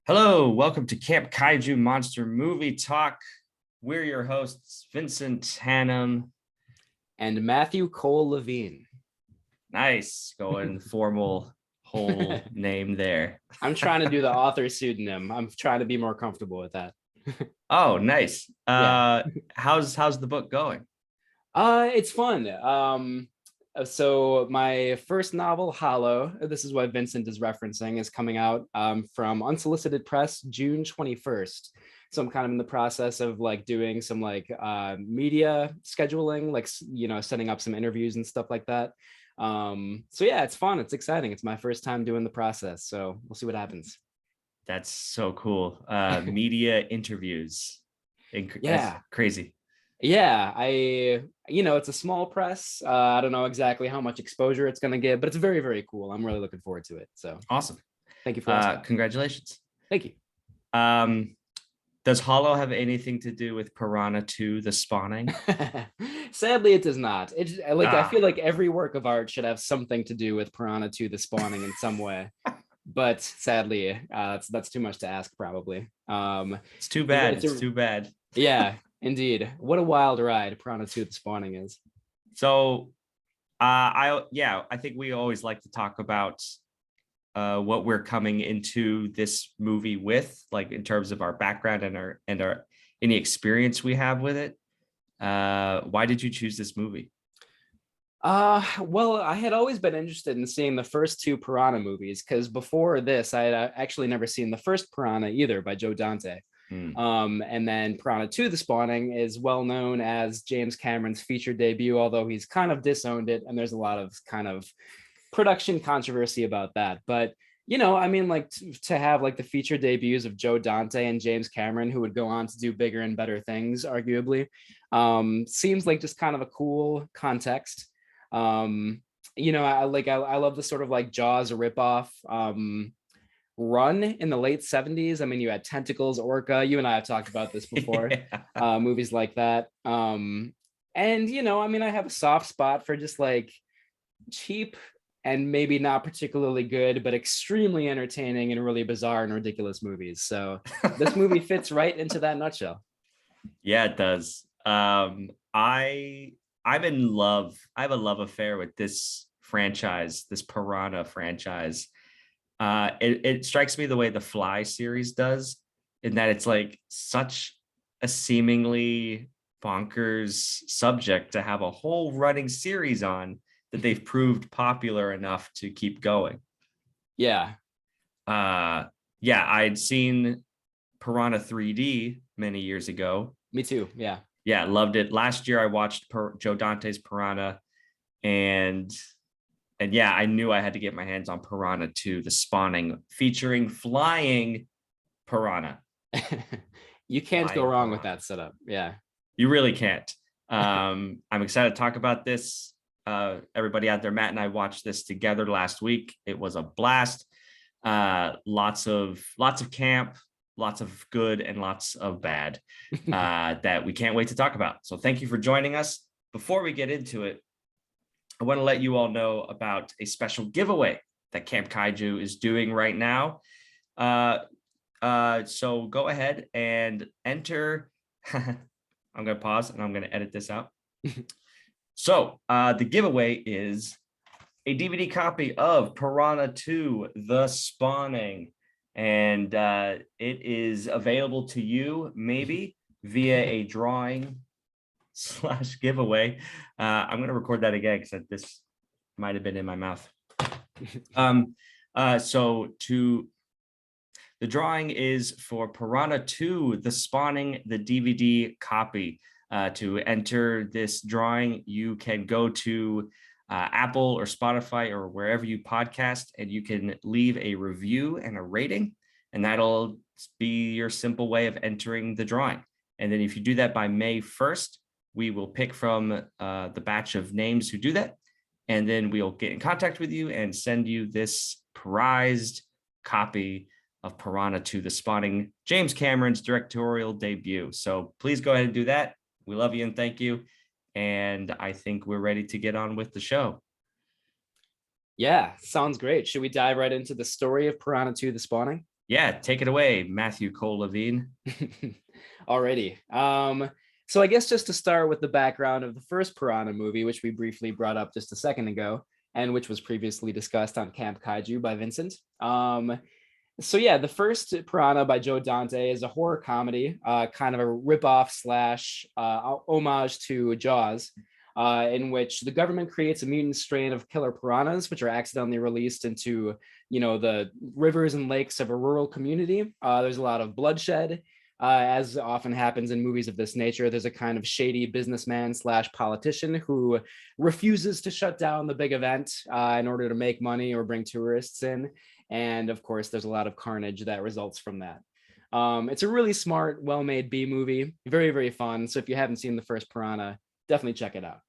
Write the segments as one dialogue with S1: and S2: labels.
S1: Hello, welcome to Camp Kaiju Monster Movie Talk. We're your hosts, Vincent Hannum.
S2: And Matthew Cole Levine.
S1: Nice, going formal whole name there.
S2: I'm trying to do the author pseudonym. I'm trying to be more comfortable with that.
S1: Oh, nice.
S2: Yeah.
S1: How's the book going?
S2: It's fun. So my first novel, Hollow, this is what Vincent is referencing, is coming out from Unsolicited Press, June 21st. So I'm kind of in the process of like doing some like media scheduling, like, setting up some interviews and stuff like that. So yeah, it's fun. It's exciting. It's my first time doing the process. So we'll see what happens.
S1: That's so cool. Media interviews. That's
S2: Yeah.
S1: crazy.
S2: Yeah, it's a small press. I don't know exactly how much exposure it's going to get, but it's very, very cool. I'm really looking forward to it. So
S1: Awesome.
S2: thank you for asking.
S1: Congratulations.
S2: Thank you.
S1: Does Hollow have anything to do with Piranha 2, The Spawning?
S2: Sadly, it does not. I feel
S1: Ah,
S2: like every work of art should have something to do with Piranha 2, The Spawning in some way. But sadly, that's too much to ask, probably.
S1: it's too
S2: It's,
S1: bad.
S2: it's
S1: It's
S2: a,
S1: too bad.
S2: yeah, indeed. What a wild ride Piranha 2, The Spawning is.
S1: So I think we always like to talk about what we're coming into this movie with, like in terms of our background and our any experience we have with it. Why did you choose this movie?
S2: Well, I had always been interested in seeing the first two Piranha movies because before this, I had actually never seen the first Piranha either by Joe Dante.
S1: Hmm.
S2: And then Piranha 2, The Spawning is well known as James Cameron's feature debut, although he's kind of disowned it, and there's a lot of kind of production controversy about that. But I mean, like to have like the feature debuts of Joe Dante and James Cameron, who would go on to do bigger and better things, arguably, seems like just kind of a cool context. um I love the sort of like Jaws ripoff run in the late 70s. I mean, you had Tentacles, Orca. You and I have talked about this before.
S1: Yeah.
S2: Movies like that. And I mean, I have a soft spot for just like cheap and maybe not particularly good, but extremely entertaining and really bizarre and ridiculous movies. So this movie fits right into that nutshell.
S1: Yeah, it does. I'm in love. I have a love affair with this franchise, this Piranha franchise. It strikes me the way the Fly series does, in that it's like such a seemingly bonkers subject to have a whole running series on that they've proved popular enough to keep going.
S2: Yeah,
S1: Uh, yeah, I'd seen Piranha 3D many years ago.
S2: me too. Yeah.
S1: Yeah, loved it. Last year I watched Joe Dante's Piranha, and yeah, I knew I had to get my hands on Piranha 2, The Spawning, featuring flying piranha.
S2: You can't go
S1: Flying
S2: wrong with
S1: piranha.
S2: that setup. Yeah.
S1: You really can't. I'm excited to talk about this. Everybody out there, Matt and I watched this together last week. It was a blast. Lots of camp, lots of good, and lots of bad that we can't wait to talk about. So thank you for joining us. Before we get into it, I want to let you all know about a special giveaway that Camp Kaiju is doing right now. So go ahead and enter. I'm going to pause and I'm going to edit this out. So the giveaway is a DVD copy of Piranha 2, The Spawning. And it is available to you maybe via a drawing / giveaway. I'm going to record that again because this might have been in my mouth. So the drawing is for Piranha 2, The Spawning, the DVD copy. To enter this drawing, you can go to Apple or Spotify or wherever you podcast, and you can leave a review and a rating, and that'll be your simple way of entering the drawing. And then if you do that by May 1st, we will pick from the batch of names who do that, and then we'll get in contact with you and send you this prized copy of Piranha 2, The Spawning, James Cameron's directorial debut. So please go ahead and do that. We love you and thank you. And I think we're ready to get on with the show.
S2: Yeah, sounds great. Should we dive right into the story of Piranha 2, The Spawning?
S1: Yeah, take it away, Matthew Cole Levine.
S2: Alrighty. So I guess just to start with the background of the first Piranha movie, which we briefly brought up just a second ago, and which was previously discussed on Camp Kaiju by Vincent. So yeah, the first Piranha by Joe Dante is a horror comedy, kind of a ripoff slash homage to Jaws, in which the government creates a mutant strain of killer piranhas, which are accidentally released into, the rivers and lakes of a rural community. There's a lot of bloodshed. As often happens in movies of this nature, there's a kind of shady businessman slash politician who refuses to shut down the big event in order to make money or bring tourists in. And of course, there's a lot of carnage that results from that. It's a really smart, well-made B movie, very, very fun. So if you haven't seen the first Piranha, definitely check it out.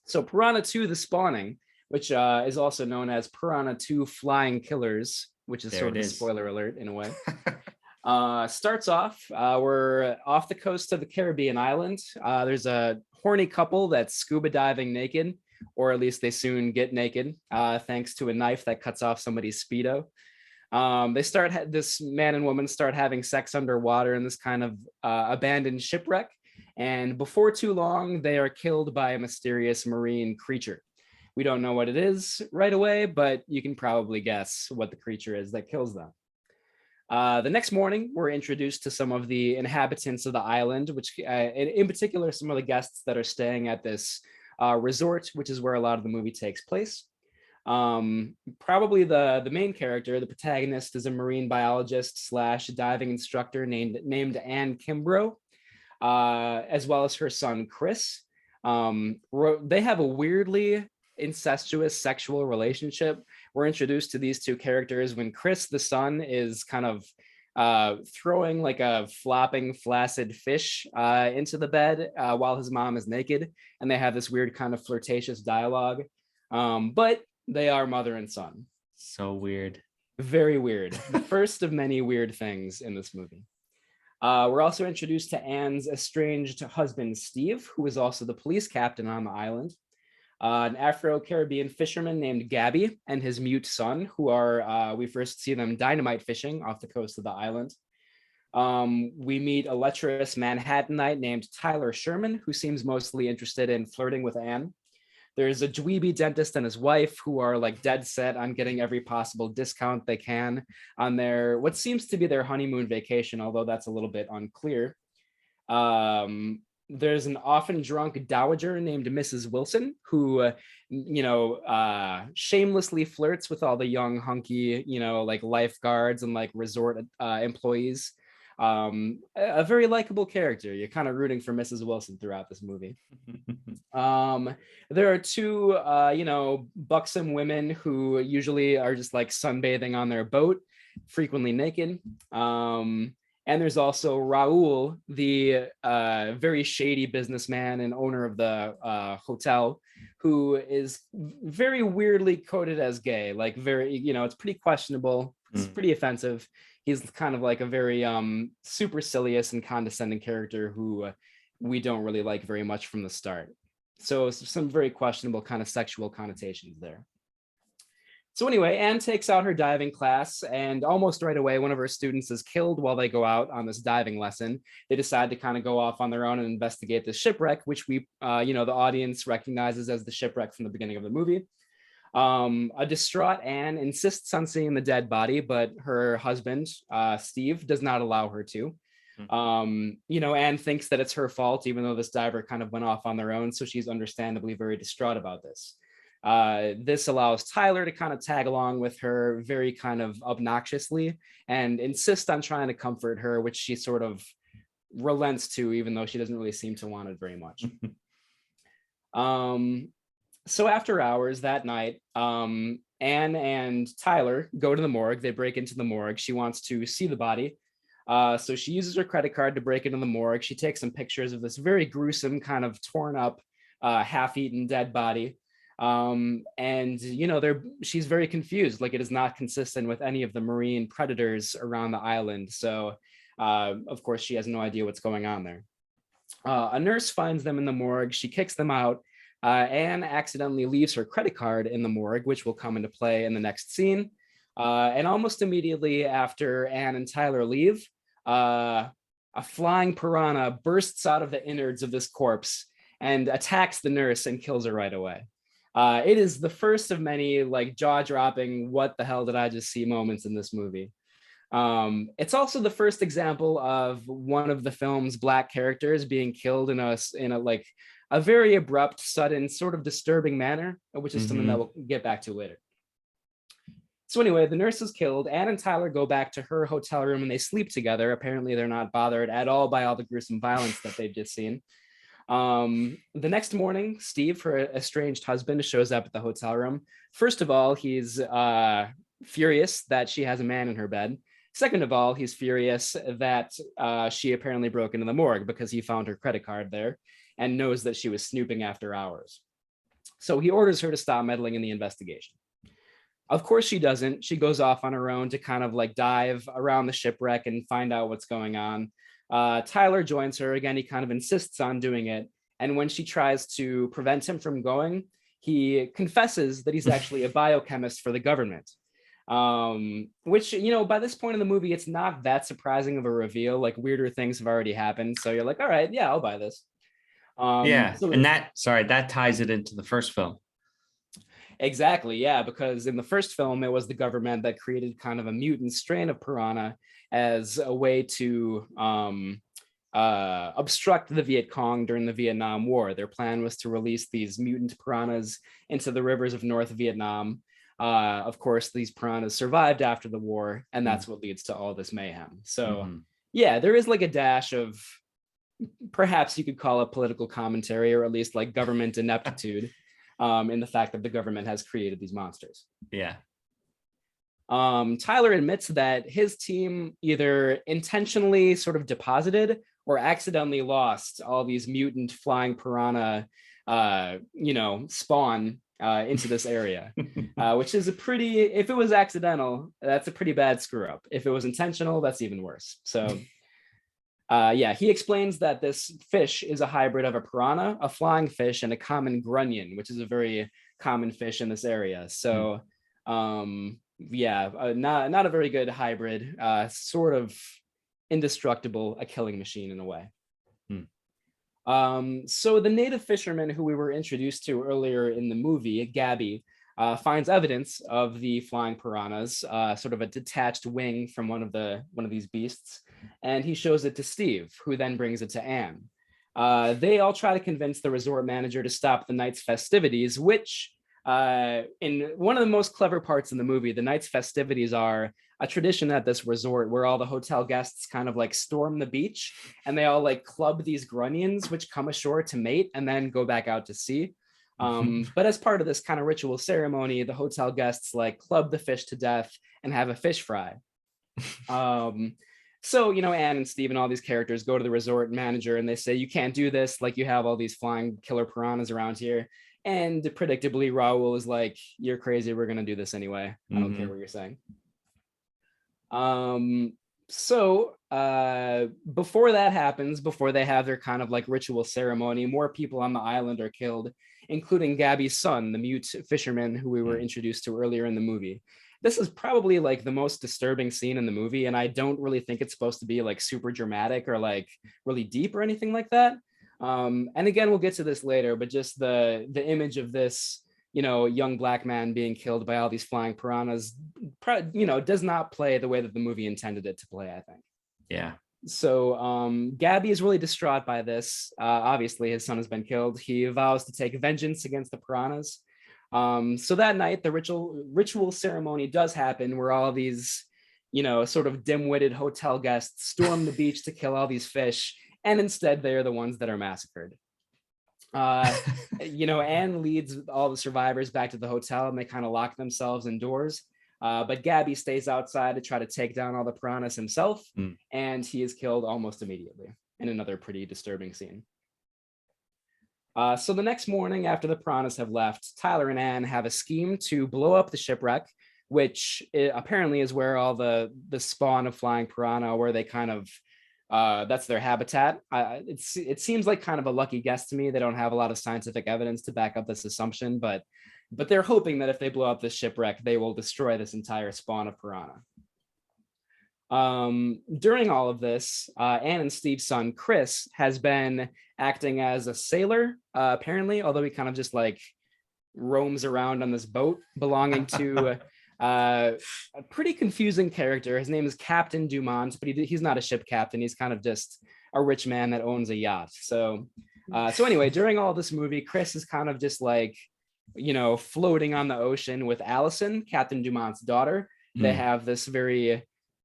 S2: So Piranha 2, The Spawning, which is also known as Piranha 2 Flying Killers, which is sort of a spoiler alert in a way. Starts off, we're off the coast of the Caribbean island. There's a horny couple that's scuba diving naked, or at least they soon get naked, thanks to a knife that cuts off somebody's Speedo. This man and woman start having sex underwater in this kind of abandoned shipwreck. And before too long, they are killed by a mysterious marine creature. We don't know what it is right away, but you can probably guess what the creature is that kills them. The next morning, we're introduced to some of the inhabitants of the island, which in particular, some of the guests that are staying at this resort, which is where a lot of the movie takes place. Probably the main character, the protagonist, is a marine biologist slash diving instructor named Anne Kimbrough, as well as her son, Chris. They have a weirdly incestuous sexual relationship. We're introduced to these two characters when Chris, the son, is kind of throwing like a flopping, flaccid fish into the bed while his mom is naked. And they have this weird kind of flirtatious dialogue. But they are mother and son.
S1: So weird.
S2: Very weird. The first of many weird things in this movie. We're also introduced to Anne's estranged husband, Steve, who is also the police captain on the island. An Afro-Caribbean fisherman named Gabby and his mute son, who are, we first see them dynamite fishing off the coast of the island. We meet a lecherous Manhattanite named Tyler Sherman, who seems mostly interested in flirting with Anne. There's a dweeby dentist and his wife who are like dead set on getting every possible discount they can on what seems to be their honeymoon vacation, although that's a little bit unclear. There's an often drunk dowager named Mrs. Wilson who, shamelessly flirts with all the young hunky, like lifeguards and like resort employees. A very likable character. You're kind of rooting for Mrs. Wilson throughout this movie. There are two, buxom women who usually are just like sunbathing on their boat, frequently naked. And there's also Raul, the very shady businessman and owner of the hotel, who is very weirdly coded as gay. Like it's pretty questionable. It's pretty offensive. He's kind of like a very supercilious and condescending character who we don't really like very much from the start. So some very questionable kind of sexual connotations there. So anyway, Anne takes out her diving class, and almost right away, one of her students is killed while they go out on this diving lesson. They decide to kind of go off on their own and investigate the shipwreck, which the audience recognizes as the shipwreck from the beginning of the movie. A distraught Anne insists on seeing the dead body, but her husband, Steve, does not allow her to. Anne thinks that it's her fault, even though this diver kind of went off on their own. So she's understandably very distraught about this. This allows Tyler to kind of tag along with her very kind of obnoxiously and insist on trying to comfort her, which she sort of relents to, even though she doesn't really seem to want it very much. So after hours that night, Anne and Tyler go to the morgue. They break into the morgue. She wants to see the body. So she uses her credit card to break into the morgue. She takes some pictures of this very gruesome, kind of torn up, half-eaten dead body. She's very confused. Like, it is not consistent with any of the marine predators around the island. So, of course, she has no idea what's going on there. A nurse finds them in the morgue. She kicks them out. Anne accidentally leaves her credit card in the morgue, which will come into play in the next scene. And almost immediately after Anne and Tyler leave, a flying piranha bursts out of the innards of this corpse and attacks the nurse and kills her right away. It is the first of many like jaw-dropping, what the hell did I just see moments in this movie. It's also the first example of one of the film's Black characters being killed in a like a very abrupt, sudden, sort of disturbing manner, which is something that we'll get back to later. So anyway, the nurse is killed. Anne and Tyler go back to her hotel room and they sleep together. Apparently, they're not bothered at all by all the gruesome violence that they've just seen. The next morning, Steve, her estranged husband, shows up at the hotel room. First of all, he's furious that she has a man in her bed. Second of all, he's furious that she apparently broke into the morgue because he found her credit card there and knows that she was snooping after hours. So he orders her to stop meddling in the investigation. Of course she doesn't. She goes off on her own to kind of like dive around the shipwreck and find out what's going on. Tyler joins her. Again, he kind of insists on doing it. And when she tries to prevent him from going, he confesses that he's actually a biochemist for the government. Which, you know, by this point in the movie, it's not that surprising of a reveal. Like weirder things have already happened. So you're like, all right, yeah, I'll buy this.
S1: And that ties it into the first film.
S2: Exactly, yeah, because in the first film, it was the government that created kind of a mutant strain of piranha as a way to obstruct the Viet Cong during the Vietnam War. Their plan was to release these mutant piranhas into the rivers of North Vietnam. Of course, these piranhas survived after the war, and that's what leads to all this mayhem. So, yeah, there is like a dash of, perhaps you could call it political commentary, or at least like government ineptitude. In the fact that the government has created these monsters.
S1: Yeah.
S2: Tyler admits that his team either intentionally sort of deposited or accidentally lost all these mutant flying piranha, spawn into this area, which is a pretty, if it was accidental, that's a pretty bad screw up. If it was intentional, that's even worse. So he explains that this fish is a hybrid of a piranha, a flying fish, and a common grunion, which is a very common fish in this area. So, not a very good hybrid, sort of indestructible, a killing machine in a way. So the native fisherman who we were introduced to earlier in the movie, Gabby, finds evidence of the flying piranhas, sort of a detached wing from one of these beasts, and he shows it to Steve, who then brings it to Anne. They all try to convince the resort manager to stop the night's festivities, which, in one of the most clever parts in the movie, the night's festivities are a tradition at this resort where all the hotel guests kind of like storm the beach and they all like club these grunions, which come ashore to mate and then go back out to sea. But as part of this kind of ritual ceremony, the hotel guests like club the fish to death and have a fish fry. So, Anne and Steve and all these characters go to the resort manager and they say, you can't do this. Like, you have all these flying killer piranhas around here. And predictably, Raul is like, you're crazy. We're going to do this anyway. I don't care what you're saying. So before that happens, before they have their kind of like ritual ceremony, more people on the island are killed, including Gabby's son, the mute fisherman who we were introduced to earlier in the movie. This is probably like the most disturbing scene in the movie, and I don't really think it's supposed to be like super dramatic or like really deep or anything like that. And again, we'll get to this later, but just the image of this, young Black man being killed by all these flying piranhas, does not play the way that the movie intended it to play, I think.
S1: Yeah.
S2: So Gabby is really distraught by this. Obviously, his son has been killed. He vows to take vengeance against the piranhas. So that night, the ritual ceremony does happen where all these, sort of dim-witted hotel guests storm the beach to kill all these fish. And instead, they're the ones that are massacred. Anne leads all the survivors back to the hotel and they kind of lock themselves indoors. But Gabby stays outside to try to take down all the piranhas himself. And he is killed almost immediately in another pretty disturbing scene. So the next morning after the piranhas have left, Tyler and Anne have a scheme to blow up the shipwreck, which apparently is where all the spawn of flying piranha, where they kind of, that's their habitat. It seems like kind of a lucky guess to me. They don't have a lot of scientific evidence to back up this assumption, but but they're hoping that if they blow up this shipwreck, they will destroy this entire spawn of piranha. During all of this, Anne and Steve's son Chris has been acting as a sailor, apparently, although he kind of just like roams around on this boat belonging to a pretty confusing character. His name is Captain Dumont, but he's not a ship captain. He's kind of just a rich man that owns a yacht. So anyway, during all this movie, Chris is kind of just like, floating on the ocean with Allison, Captain Dumont's daughter. They have this very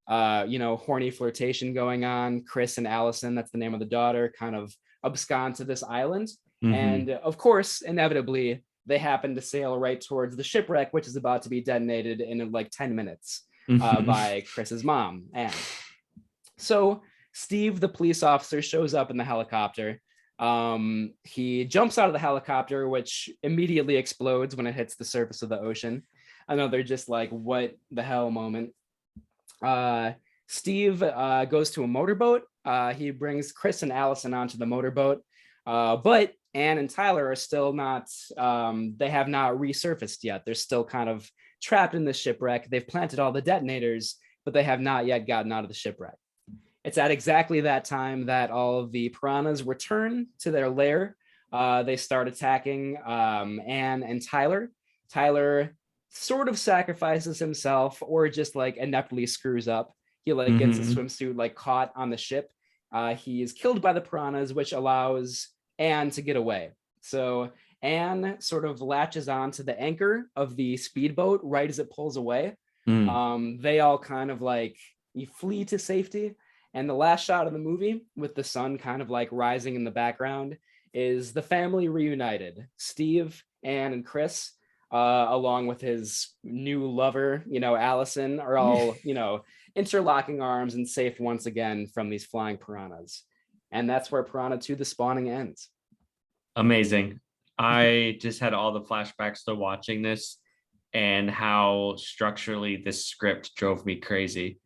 S2: horny flirtation going on. Chris and Allison, that's the name of the daughter, kind of abscond to this island. And of course, inevitably, they happen to sail right towards the shipwreck, which is about to be detonated in like 10 minutes by Chris's mom, Anne. So Steve, the police officer, shows up in the helicopter. He jumps out of the helicopter, which immediately explodes when it hits the surface of the ocean. Another just like, what the hell moment. Steve goes to a motorboat. He brings Chris and Allison onto the motorboat, but Anne and Tyler are still not, they have not resurfaced yet. They're still kind of trapped in the shipwreck. They've planted all the detonators, but they have not yet gotten out of the shipwreck. It's at exactly that time that all of the piranhas return to their lair. They start attacking Anne and Tyler. Tyler sort of sacrifices himself or just like ineptly screws up. He like gets a swimsuit like caught on the ship. He is killed by the piranhas, which allows Anne to get away. So Anne sort of latches on to the anchor of the speedboat right as it pulls away. They all kind of like flee to safety. And the last shot of the movie, with the sun kind of like rising in the background, is the family reunited. Steve, Anne, and Chris, along with his new lover, Allison, are all, interlocking arms and safe once again from these flying piranhas. And that's where Piranha 2: The Spawning ends.
S1: Amazing. I just had all the flashbacks to watching this and how structurally this script drove me crazy.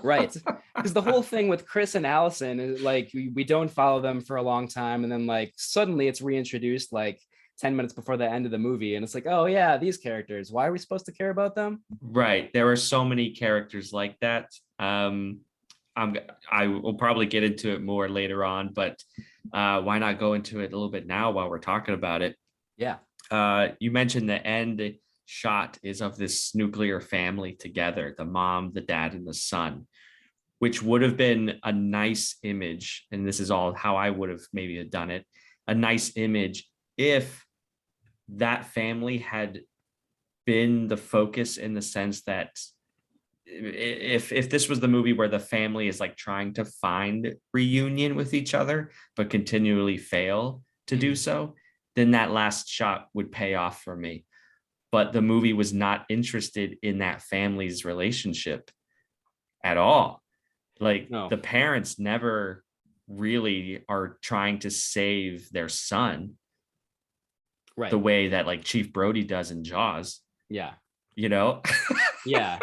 S2: Right. Because the whole thing with Chris and Allison is like, we don't follow them for a long time. And then like suddenly it's reintroduced like 10 minutes before the end of the movie. And it's like, oh yeah, these characters, why are we supposed to care about them?
S1: Right. There are so many characters like that. I will probably get into it more later on, but why not go into it a little bit now while we're talking about it?
S2: Yeah.
S1: You mentioned the end shot is of this nuclear family together, the mom, the dad, and the son, which would have been a nice image. And this is all how I would have maybe done it. A nice image if that family had been the focus, in the sense that if this was the movie where the family is like trying to find reunion with each other, but continually fail to do so, then that last shot would pay off for me. But the movie was not interested in that family's relationship at all. Like the parents never really are trying to save their son, right? The way that like Chief Brody does in Jaws.
S2: Yeah.
S1: Yeah.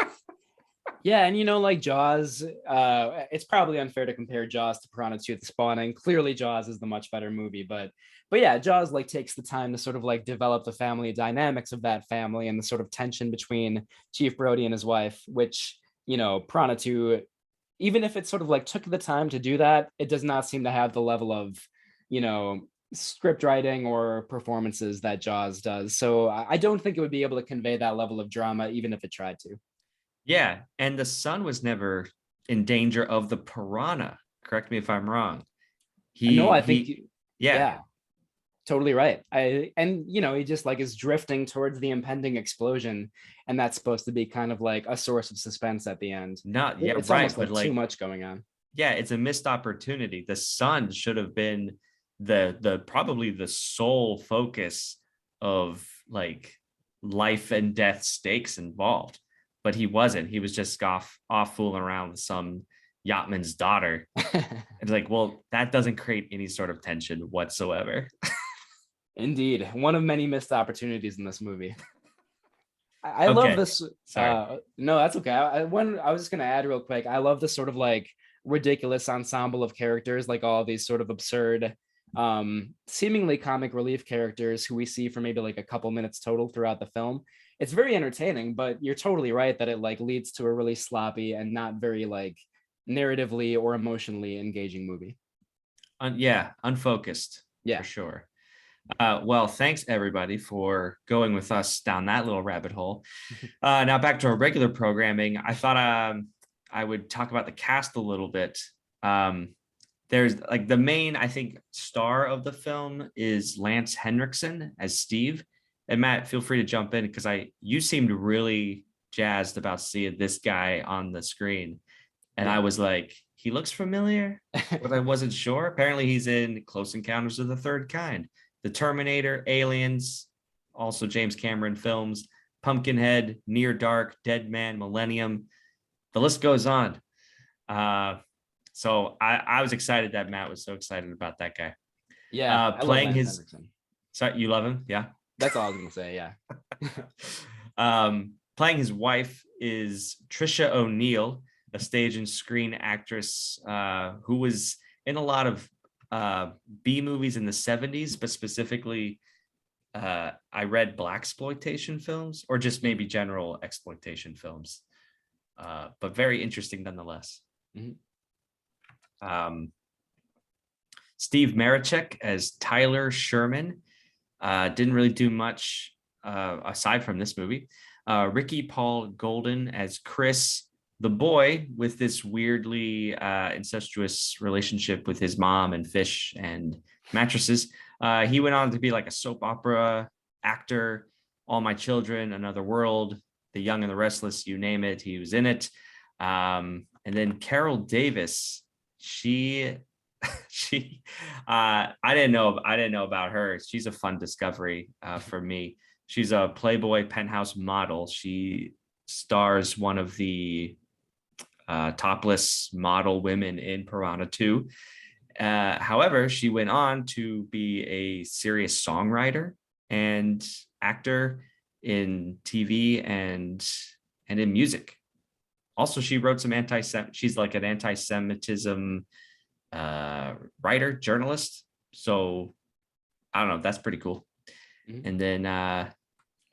S2: Yeah, and like Jaws, it's probably unfair to compare Jaws to Piranha 2: The Spawning. Clearly Jaws is the much better movie, but yeah, Jaws like takes the time to sort of like develop the family dynamics of that family and the sort of tension between Chief Brody and his wife, which, Piranha 2, even if it sort of like took the time to do that, it does not seem to have the level of, script writing or performances that Jaws does. So I don't think it would be able to convey that level of drama, even if it tried to.
S1: Yeah, and the son was never in danger of the piranha. Correct me if I'm wrong.
S2: I think yeah, totally right. He just like is drifting towards the impending explosion, and that's supposed to be kind of like a source of suspense at the end. It's right, almost like too much going on.
S1: Yeah, it's a missed opportunity. The son should have been the probably the sole focus of like life and death stakes involved. But he wasn't. He was just off fooling around with some yachtman's daughter. It's like, well, that doesn't create any sort of tension whatsoever.
S2: Indeed. One of many missed opportunities in this movie. I love this.
S1: Sorry.
S2: No, that's okay. I was just going to add real quick. I love this sort of like ridiculous ensemble of characters, like all these sort of absurd seemingly comic relief characters who we see for maybe like a couple minutes total throughout the film. It's very entertaining, but you're totally right that it like leads to a really sloppy and not very like narratively or emotionally engaging movie.
S1: Yeah, unfocused for
S2: Yeah.
S1: sure. Well, thanks everybody for going with us down that little rabbit hole. Now back to our regular programming. I thought I would talk about the cast a little bit. Um, there's like the main, I think, star of the film is Lance Henriksen as Steve. And Matt, feel free to jump in because you seemed really jazzed about seeing this guy on the screen. And I
S2: Yeah.
S1: was like, he looks familiar, but I wasn't sure. Apparently, he's in Close Encounters of the Third Kind, The Terminator, Aliens, also James Cameron films, Pumpkinhead, Near Dark, Dead Man, Millennium. The list goes on. So I was excited that Matt was so excited about that guy.
S2: Yeah, I love
S1: Playing
S2: Lance
S1: his,
S2: Henriksen.
S1: sorry, you love him? Yeah.
S2: That's all I was gonna say. Yeah.
S1: Playing his wife is Trisha O'Neil, a stage and screen actress who was in a lot of B movies in the 70s, but specifically, I read blaxploitation films or just maybe general exploitation films, but very interesting nonetheless.
S2: Mhm.
S1: Steve Marachek as Tyler Sherman didn't really do much aside from this movie. Ricky Paul Golden as Chris, the boy with this weirdly incestuous relationship with his mom and fish and mattresses. He went on to be like a soap opera actor, All My Children, Another World, The Young and the Restless, you name it, he was in it. And then Carol Davis, she I didn't know about her. She's a fun discovery for me. She's a Playboy penthouse model. She stars one of the topless model women in Piranha 2. However, she went on to be a serious songwriter and actor in TV and in music. Also, she wrote some she's like an anti-Semitism writer, journalist. So I don't know. That's pretty cool.
S2: Mhm.
S1: And then yeah,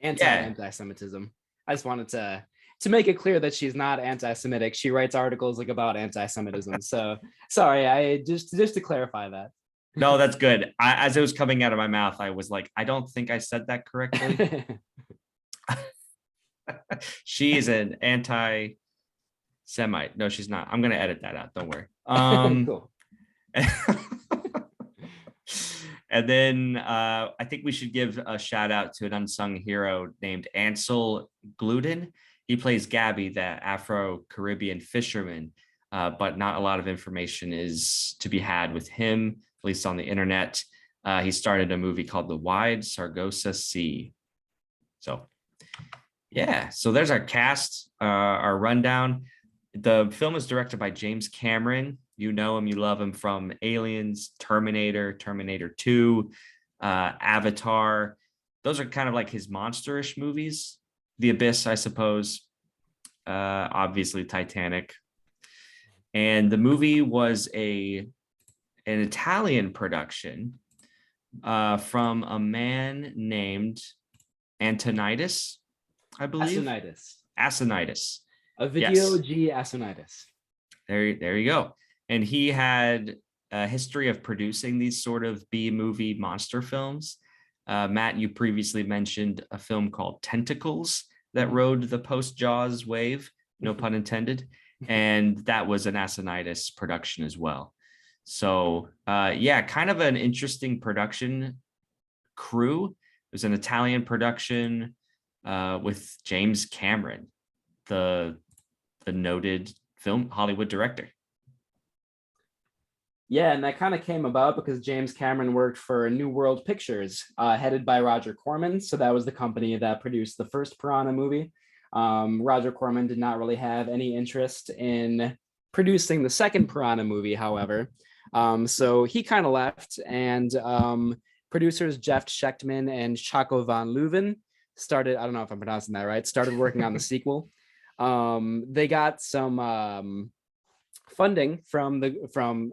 S2: Anti-Semitism. I just wanted to make it clear that she's not anti-Semitic. She writes articles like about anti-Semitism. So sorry, I just to clarify that.
S1: no, that's good. As it was coming out of my mouth, I was like, I don't think I said that correctly. She is an anti-Semite. No, she's not. I'm gonna edit that out. Don't worry.
S2: Cool.
S1: And then I think we should give a shout out to an unsung hero named Ansel Gluden. He plays Gabby, the Afro-Caribbean fisherman, but not a lot of information is to be had with him, at least on the internet. He started a movie called The Wide Sargasso Sea. So yeah, so there's our cast, our rundown. The film is directed by James Cameron. You know him, you love him from Aliens, Terminator, Terminator 2, Avatar. Those are kind of like his monsterish movies. The Abyss, I suppose. Obviously, Titanic. And the movie was an Italian production from a man named Antonitis, I believe.
S2: Asunitis.
S1: Asinitis.
S2: A video
S1: Yes.
S2: G Asunitis.
S1: There you go. And he had a history of producing these sort of B movie monster films. Matt, you previously mentioned a film called Tentacles that rode the post Jaws wave, no pun intended. And that was an Asinitis production as well. So yeah, kind of an interesting production crew. It was an Italian production with James Cameron, the noted film Hollywood director.
S2: Yeah, and that kind of came about because James Cameron worked for New World Pictures, headed by Roger Corman. So that was the company that produced the first Piranha movie. Roger Corman did not really have any interest in producing the second Piranha movie, however. So he kind of left, and producers Jeff Schechtman and Chaco van Leuven started, I don't know if I'm pronouncing that right, started working on the sequel. They got some funding from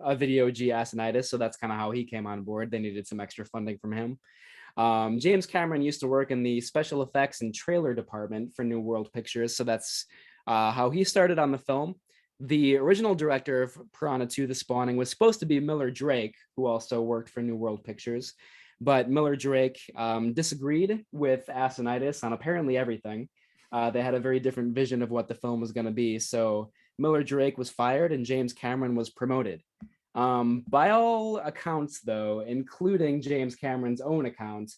S2: a video G Asinitis, so that's kind of how he came on board. They needed some extra funding from him. James Cameron used to work in the special effects and trailer department for New World Pictures, so that's how he started on the film. The original director of Piranha 2: The Spawning was supposed to be Miller Drake, who also worked for New World Pictures, but Miller Drake disagreed with Asinitis on apparently everything. They had a very different vision of what the film was going to be, so Miller Drake was fired and James Cameron was promoted. By all accounts, though, including James Cameron's own account,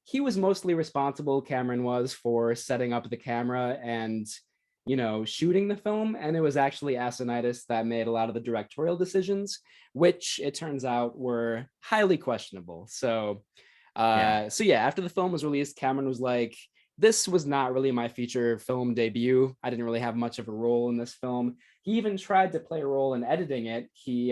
S2: he was mostly responsible, Cameron was, for setting up the camera and, shooting the film. And it was actually Asinitis that made a lot of the directorial decisions, which it turns out were highly questionable. So after the film was released, Cameron was like, this was not really my feature film debut. I didn't really have much of a role in this film. He even tried to play a role in editing it. He,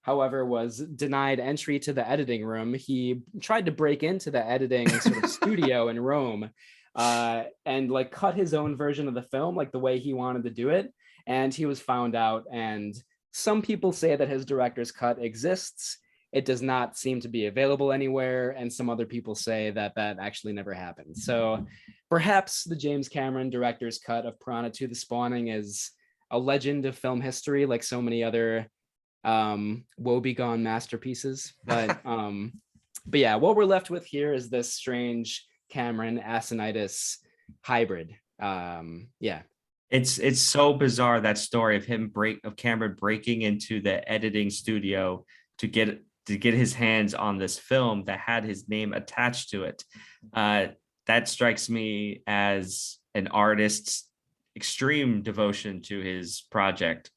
S2: however, was denied entry to the editing room. He tried to break into the editing sort of studio in Rome and like cut his own version of the film, like the way he wanted to do it. And he was found out. And some people say that his director's cut exists. It does not seem to be available anywhere. And some other people say that that actually never happened. So perhaps the James Cameron director's cut of Piranha 2: The Spawning is a legend of film history, like so many other woebegone masterpieces. But yeah, what we're left with here is this strange Cameron Asinitis hybrid.
S1: It's so bizarre, that story of Cameron breaking into the editing studio to get his hands on this film that had his name attached to it. That strikes me as an artist's extreme devotion to his project.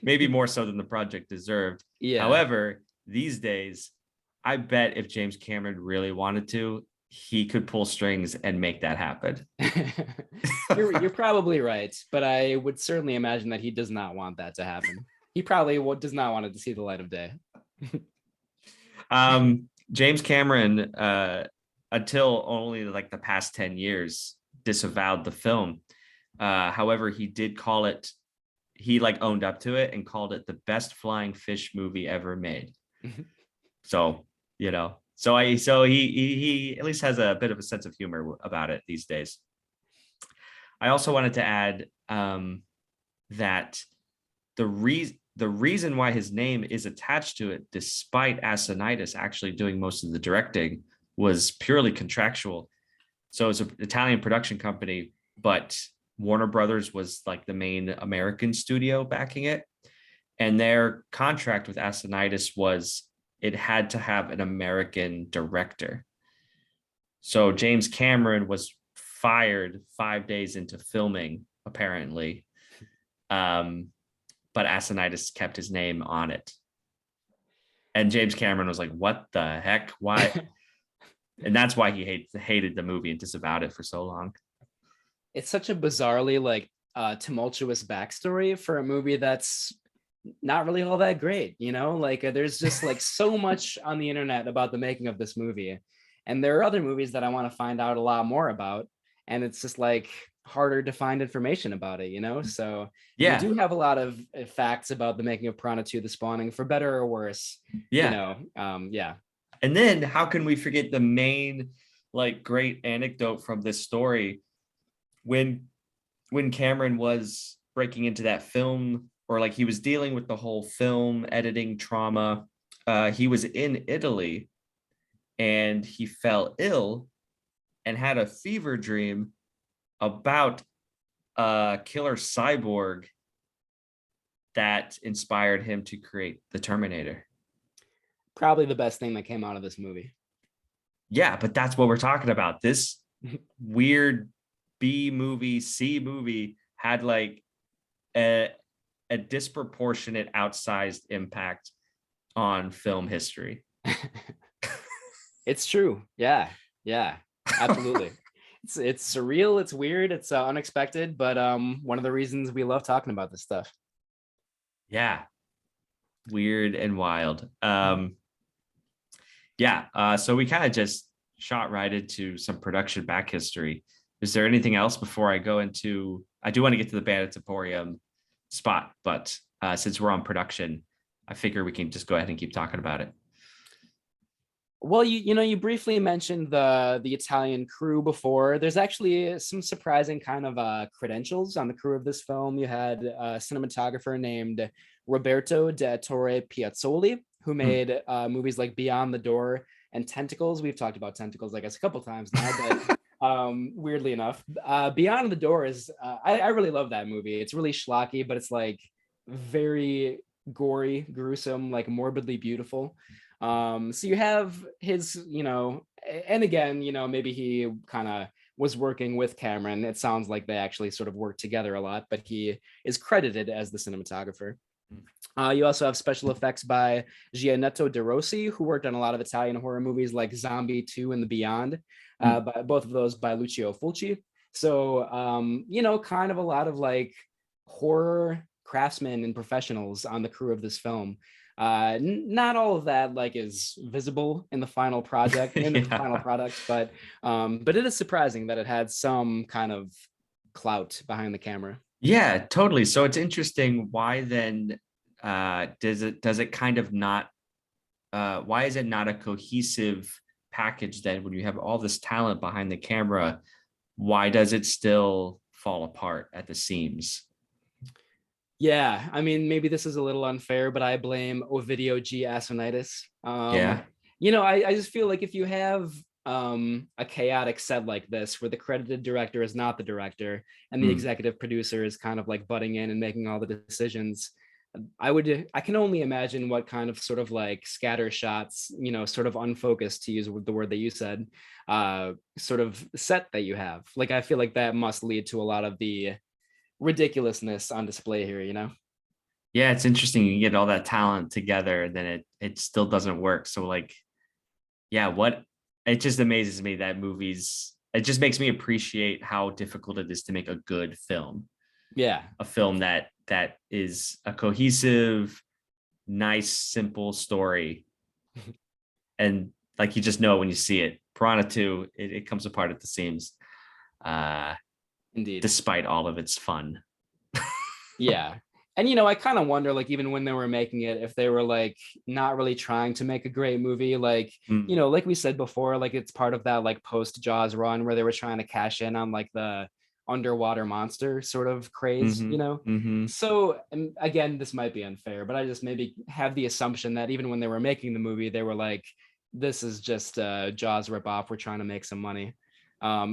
S1: Maybe more so than the project deserved.
S2: Yeah.
S1: However, these days, I bet if James Cameron really wanted to, he could pull strings and make that happen.
S2: You're probably right, but I would certainly imagine that he does not want that to happen. He probably does not want it to see the light of day.
S1: James Cameron, until only like the past 10 years, disavowed the film. However, he did call it, he like owned up to it and called it the best flying fish movie ever made. So, so he at least has a bit of a sense of humor about it these days. I also wanted to add that the reason why his name is attached to it, despite Asinitis actually doing most of the directing, was purely contractual. So it's an Italian production company, but Warner Brothers was like the main American studio backing it. And their contract with Asinitis was it had to have an American director. So James Cameron was fired 5 days into filming, apparently. But Asinitis kept his name on it. And James Cameron was like, what the heck? Why? And that's why he hated the movie and disavowed it for so long.
S2: It's such a bizarrely tumultuous backstory for a movie that's not really all that great, there's just like so much on the internet about the making of this movie. And there are other movies that I want to find out a lot more about. And it's just like harder to find information about it, so
S1: yeah,
S2: we do have a lot of facts about the making of Piranha 2: The Spawning, for better or worse.
S1: Yeah. And then how can we forget the main like great anecdote from this story? When Cameron was breaking into that film, or like he was dealing with the whole film editing trauma, he was in Italy and he fell ill and had a fever dream about a killer cyborg that inspired him to create the Terminator.
S2: Probably the best thing that came out of this movie.
S1: Yeah, but that's what we're talking about. This weird B movie, C movie had like a disproportionate outsized impact on film history.
S2: It's true. Yeah, absolutely. It's surreal, it's weird, it's unexpected, but one of the reasons we love talking about this stuff.
S1: Yeah, weird and wild. So we kind of just shot right into some production back history. Is there anything else before I go into? I do want to get to the Bandits Emporium spot, but since we're on production, I figure we can just go ahead and keep talking about it.
S2: Well, you briefly mentioned the Italian crew before. There's actually some surprising kind of credentials on the crew of this film. You had a cinematographer named Roberto de Torre Piazzoli, who made movies like Beyond the Door and Tentacles. We've talked about Tentacles, I guess, a couple times now, but weirdly enough, Beyond the Door is I really love that movie. It's really schlocky, but it's like very gory, gruesome, like morbidly beautiful. So you have his, and again, maybe he kind of was working with Cameron. It sounds like they actually sort of worked together a lot, but he is credited as the cinematographer. You also have special effects by Gianetto De Rossi, who worked on a lot of Italian horror movies like Zombie 2 and The Beyond, both of those by Lucio Fulci. So, kind of a lot of like horror craftsmen and professionals on the crew of this film. Not all of that like is visible in the final project, the final product, but it is surprising that it had some kind of clout behind the camera.
S1: Yeah, totally. So it's interesting. Why then does it kind of not? Why is it not a cohesive package then? When you have all this talent behind the camera, why does it still fall apart at the seams?
S2: Yeah, I mean, maybe this is a little unfair, but I blame Ovidio G. Assonitis.
S1: Yeah.
S2: I just feel like if you have a chaotic set like this, where the credited director is not the director and the executive producer is kind of like butting in and making all the decisions, I can only imagine what kind of sort of like scatter shots, sort of unfocused, to use the word that you said, sort of set that you have. Like, I feel like that must lead to a lot of the ridiculousness on display here.
S1: Yeah, it's interesting. You get all that talent together and then it still doesn't work. So like, yeah, what it just amazes me that it just makes me appreciate how difficult it is to make a good film.
S2: Yeah.
S1: A film that is a cohesive, nice, simple story. And like you just know when you see it. Piranha 2, it comes apart at the seams.
S2: Indeed.
S1: Despite all of its fun.
S2: Yeah. And I kind of wonder, like, even when they were making it, if they were like not really trying to make a great movie, like, like we said before, like it's part of that like post Jaws run where they were trying to cash in on like the underwater monster sort of craze. So, and again, this might be unfair, but I just maybe have the assumption that even when they were making the movie, they were like, this is just a Jaws ripoff. We're trying to make some money.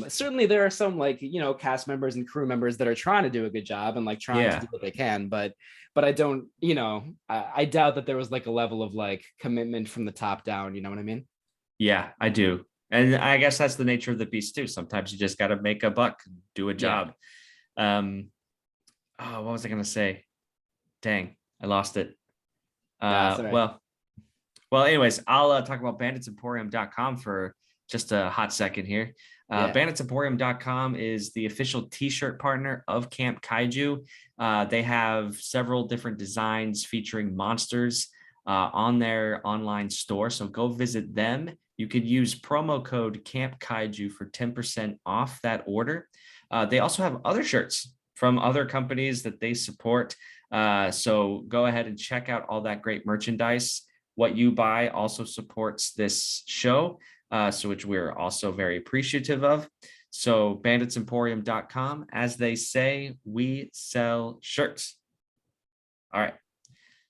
S2: Certainly there are some like, cast members and crew members that are trying to do a good job and like trying to do what they can, but I don't, I doubt that there was like a level of like commitment from the top down. You know what I mean?
S1: Yeah, I do. And I guess that's the nature of the beast too. Sometimes you just got to make a buck, do a job. What was I going to say? Dang, I lost it.
S2: Right.
S1: Well, anyways, I'll talk about banditsemporium.com for just a hot second here. Banditsemporium.com is the official t-shirt partner of Camp Kaiju. They have several different designs featuring monsters on their online store. So go visit them. You could use promo code Camp Kaiju for 10% off that order. They also have other shirts from other companies that they support. So go ahead and check out all that great merchandise. What you buy also supports this show. So which we're also very appreciative of. So banditsemporium.com, as they say, we sell shirts. All right.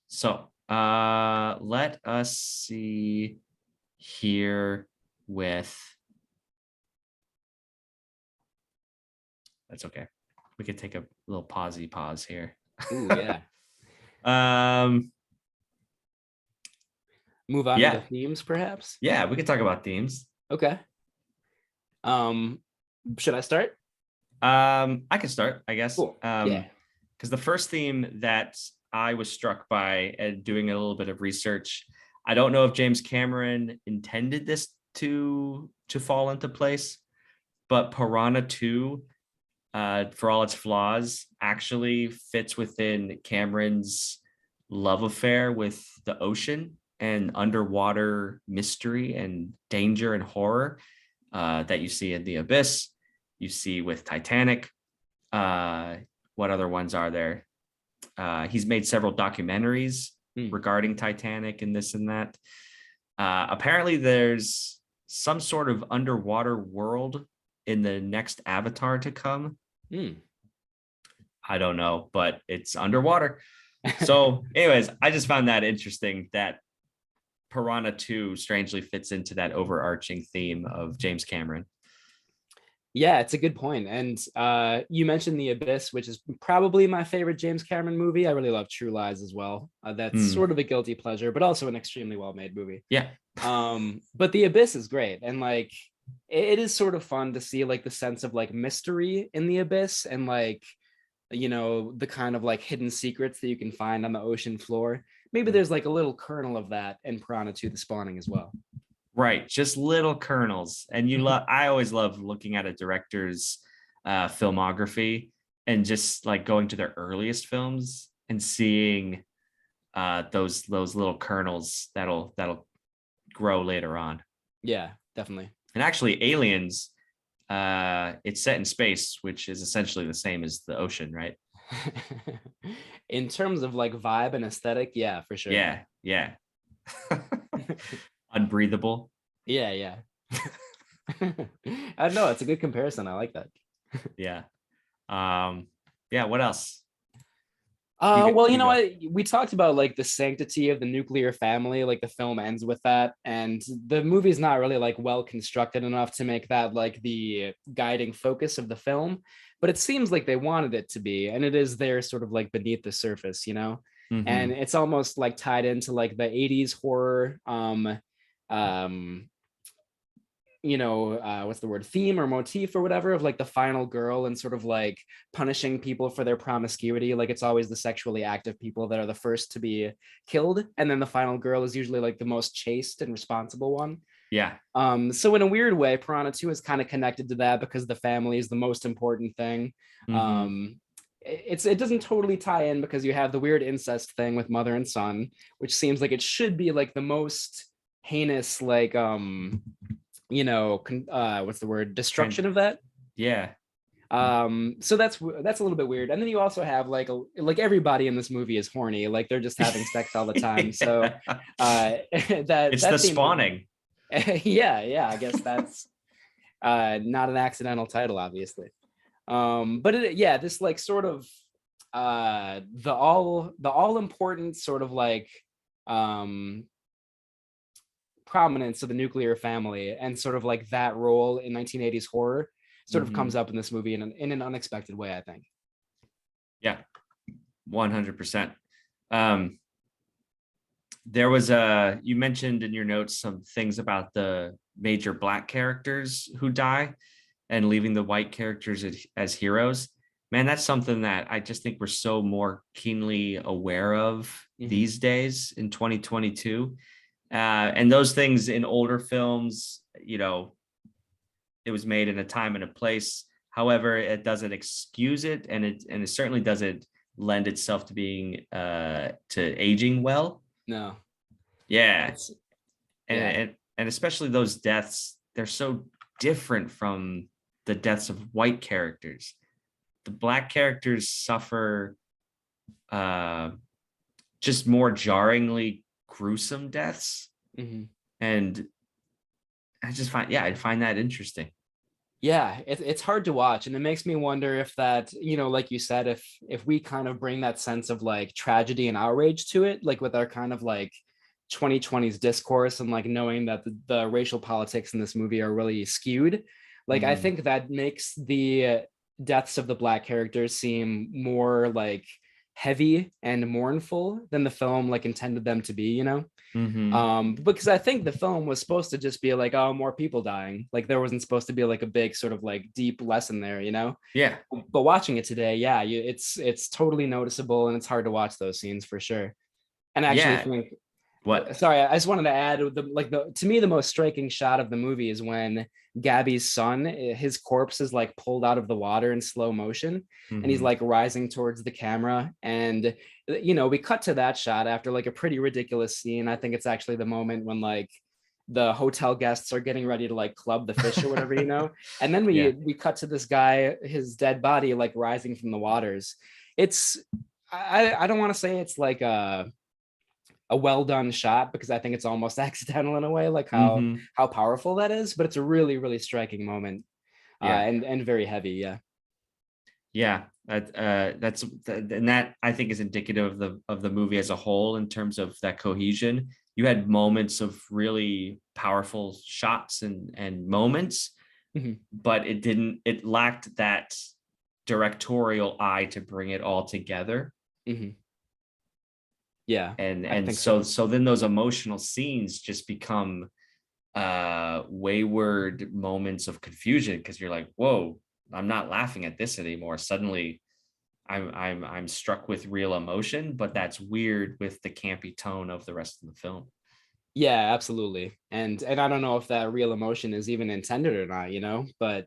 S1: So let us see here with, that's okay. We could take a little pause here.
S2: Ooh, yeah. Move on to the themes, perhaps.
S1: Yeah, we could talk about themes.
S2: Okay. Should I start?
S1: I can start, I guess.
S2: Cool. Yeah.
S1: Because the first theme that I was struck by and doing a little bit of research, I don't know if James Cameron intended this to fall into place, but Piranha 2, for all its flaws, actually fits within Cameron's love affair with the ocean and underwater mystery and danger and horror that you see in The Abyss, you see with Titanic. What other ones are there? He's made several documentaries
S2: Hmm.
S1: regarding Titanic and this and that. Apparently, there's some sort of underwater world in the next Avatar to come.
S2: Hmm.
S1: I don't know, but it's underwater. So, anyways, I just found that interesting that Piranha 2 strangely fits into that overarching theme of James Cameron.
S2: Yeah, it's a good point. And you mentioned The Abyss, which is probably my favorite James Cameron movie. I really love True Lies as well. That's
S1: Mm,
S2: sort of a guilty pleasure, but also an extremely well-made movie.
S1: yeah.
S2: But The Abyss is great. And like it is sort of fun to see like the sense of like mystery in The Abyss and like, the kind of like hidden secrets that you can find on the ocean floor. Maybe
S1: Mm.
S2: there's like a little kernel of that in Piranha 2 The Spawning as well.
S1: Right, just little kernels. And I always love looking at a director's filmography and just like going to their earliest films and seeing those little kernels that'll grow later on.
S2: Yeah, definitely.
S1: And actually, Aliens, it's set in space, which is essentially the same as the ocean, right?
S2: In terms of like vibe and aesthetic, yeah, for sure.
S1: Yeah, yeah. Unbreathable.
S2: Yeah, yeah. I don't know. It's a good comparison. I like that.
S1: Yeah. Yeah, what else?
S2: Well,
S1: You go.
S2: we talked about like the sanctity of the nuclear family, like the film ends with that, and the movie's not really like well constructed enough to make that like the guiding focus of the film, but it seems like they wanted it to be, and it is there sort of like beneath the surface. And
S1: Mm-hmm.
S2: it's almost like tied into like the 80s horror um what's the word, theme or motif or whatever, of like the final girl and sort of like punishing people for their promiscuity. Like it's always the sexually active people that are the first to be killed, and then the final girl is usually like the most chaste and responsible one.
S1: Yeah.
S2: So in a weird way, Piranha 2 is kind of connected to that because the family is the most important thing.
S1: Mm-hmm.
S2: It doesn't totally tie in because you have the weird incest thing with mother and son, which seems like it should be like the most heinous, like what's the word,
S1: Trend.
S2: destruction of that.
S1: Yeah.
S2: So that's a little bit weird. And then you also have like everybody in this movie is horny, like they're just having sex all the time. So
S1: Yeah.
S2: that
S1: It's the
S2: theme is,
S1: spawning.
S2: yeah, I guess that's not an accidental title, obviously. But yeah, this like sort of the all important sort of like um prominence of the nuclear family and sort of like that role in 1980s horror sort of
S1: Mm-hmm.
S2: comes up in this movie in an unexpected way, I think.
S1: Yeah. 100%. Um, there was you mentioned in your notes some things about the major black characters who die and leaving the white characters as heroes. Man, that's something that I just think we're so more keenly aware of
S2: Mhm.
S1: these days in 2022. And those things in older films, it was made in a time and a place. However, it doesn't excuse it, and it certainly doesn't lend itself to being to aging well.
S2: No,
S1: Yeah,
S2: it's
S1: and
S2: yeah.
S1: and especially those deaths, they're so different from the deaths of white characters. The black characters suffer uh, just more jarringly gruesome deaths,
S2: Mhm.
S1: and I find that interesting.
S2: Yeah, it's hard to watch, and it makes me wonder if that, like you said, if we kind of bring that sense of like tragedy and outrage to it, like with our kind of like 2020s discourse and like knowing that the racial politics in this movie are really skewed, like I
S1: Mm-hmm.
S2: think that makes the deaths of the black characters seem more like heavy and mournful than the film like intended them to be.
S1: Mm-hmm.
S2: Because I think the film was supposed to just be like, oh, more people dying, like there wasn't supposed to be like a big sort of like deep lesson there.
S1: Yeah.
S2: But watching it today, yeah, it's totally noticeable, and it's hard to watch those scenes for sure. And I actually
S1: Yeah.
S2: think,
S1: What?
S2: sorry, I just wanted to add the to me the most striking shot of the movie is when Gabby's son, his corpse is like pulled out of the water in slow motion, and he's
S1: Mm-hmm.
S2: like rising towards the camera, and we cut to that shot after like a pretty ridiculous scene. I think it's actually the moment when like the hotel guests are getting ready to like club the fish or whatever. And then we
S1: Yeah.
S2: we cut to this guy, his dead body like rising from the waters. It's I don't want to say it's like a well done shot, because I think it's almost accidental in a way, like
S1: Hmm.
S2: how powerful that is. But it's a really really striking moment,
S1: Yeah.
S2: and very heavy. Yeah.
S1: Yeah, and that I think is indicative of the movie as a whole in terms of that cohesion. You had moments of really powerful shots and moments,
S2: Mhm,
S1: but it lacked that directorial eye to bring it all together.
S2: mhm. Yeah, I
S1: And
S2: think so.
S1: so then those emotional scenes just become wayward moments of confusion because you're like, whoa, I'm not laughing at this anymore. Suddenly I'm struck with real emotion, but that's weird with the campy tone of the rest of the film.
S2: Yeah, absolutely. And I don't know if that real emotion is even intended or not,
S1: Yeah.
S2: but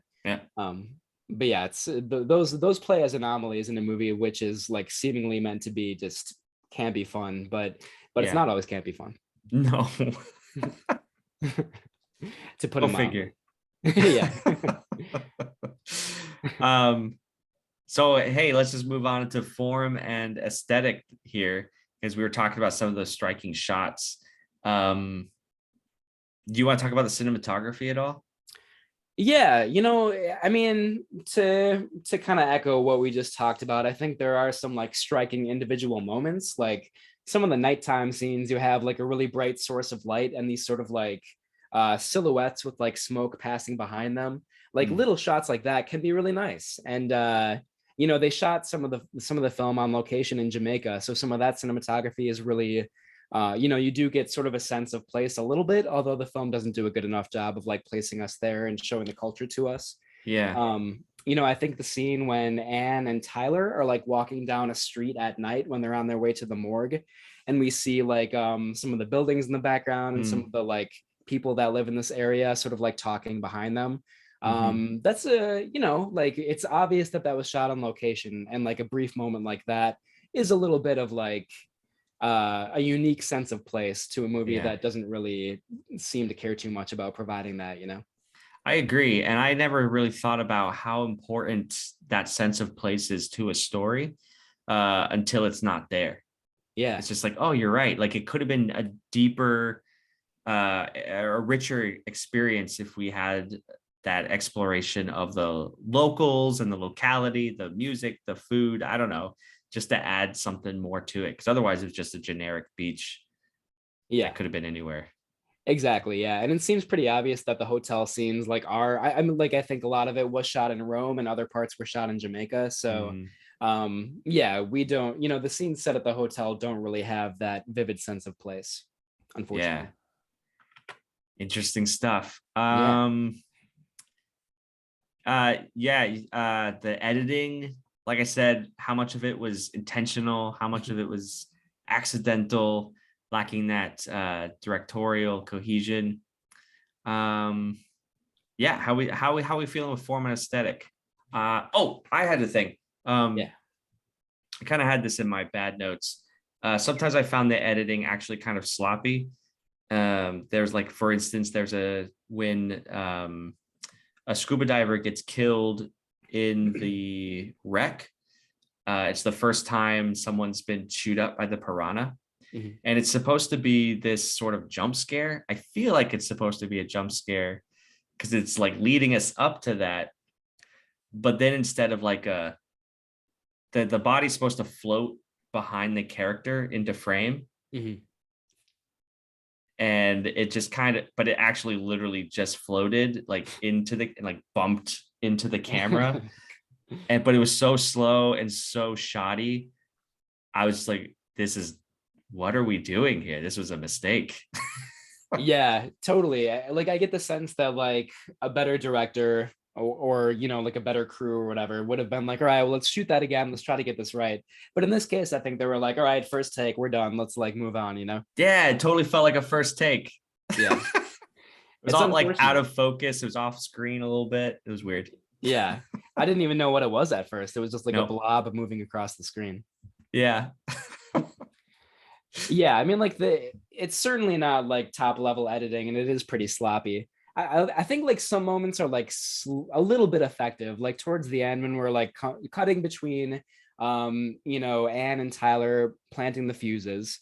S2: yeah, it's those play as anomalies in a movie, which is like seemingly meant to be just can be fun, but it's
S1: Yeah.
S2: not always can't be fun.
S1: No.
S2: To put
S1: Go
S2: it mildly.
S1: figure.
S2: Yeah.
S1: um so hey, let's just move on to form and aesthetic here because we were talking about some of the striking shots. Do you want to talk about the cinematography at all?
S2: Yeah, I mean, to kind of echo what we just talked about, I think there are some like striking individual moments, like some of the nighttime scenes. You have like a really bright source of light and these sort of like silhouettes with like smoke passing behind them. Like
S1: Mm,
S2: little shots like that can be really nice. And they shot some of the film on location in Jamaica, so some of that cinematography is really you do get sort of a sense of place a little bit, although the film doesn't do a good enough job of like placing us there and showing the culture to us.
S1: yeah.
S2: I think the scene when Anne and Tyler are like walking down a street at night when they're on their way to the morgue, and we see like some of the buildings in the background and some
S1: Mm,
S2: of the like people that live in this area sort of like talking behind them.
S1: hmm.
S2: That's a, like it's obvious that that was shot on location, and like a brief moment like that is a little bit of like a unique sense of place to a movie
S1: Yeah.
S2: that doesn't really seem to care too much about providing that.
S1: I agree. And I never really thought about how important that sense of place is to a story until it's not there.
S2: Yeah.
S1: It's just like, oh, you're right. Like it could have been a deeper, a richer experience if we had that exploration of the locals and the locality, the music, the food. I don't know, just to add something more to it. Because otherwise, it's just a generic beach that
S2: Yeah.
S1: could have been anywhere.
S2: Exactly. Yeah. And it seems pretty obvious that the hotel scenes like I mean, like I think a lot of it was shot in Rome and other parts were shot in Jamaica. So
S1: Mhm.
S2: yeah, we don't, the scenes set at the hotel don't really have that vivid sense of place,
S1: Yeah,
S2: unfortunately.
S1: interesting stuff.
S2: Yeah.
S1: Yeah, the editing, like I said, how much of it was intentional, how much of it was accidental, lacking that directorial cohesion. Um, yeah, how we feeling with form and aesthetic? Oh, I had to think.
S2: Yeah.
S1: I kind of had this in my bad notes. Sometimes I found the editing actually kind of sloppy. There's like, for instance, there's a when a scuba diver gets killed in the wreck. It's the first time someone's been chewed up by the piranha.
S2: Mhm.
S1: And it's supposed to be this sort of jump scare. I feel like it's supposed to be a jump scare because it's like leading us up to that. But then instead of like the body's supposed to float behind the character into frame.
S2: Mhm.
S1: And it just kind of, but it actually literally just floated like into the, like bumped into the camera. And but it was so slow and so shoddy. I was just like, this is, what are we doing here? This was a mistake.
S2: Yeah, totally. Like I get the sense that like a better director or like a better crew or whatever would have been like, all right, well, let's shoot that again. Let's try to get this right. But in this case, I think they were like, all right, first take, we're done. Let's like move on.
S1: Yeah, it totally felt like a first take.
S2: Yeah.
S1: It was
S2: It's
S1: all like out
S2: unfortunate.
S1: of focus. It was off screen a little bit. It was weird.
S2: Yeah. I didn't even know what it was at first. It was just like a
S1: No.
S2: blob moving across the screen.
S1: Yeah.
S2: Yeah, I mean, like it's certainly not like top level editing, and it is pretty sloppy. I think like some moments are like a little bit effective, like towards the end when we're like cutting between Anne and Tyler planting the fuses,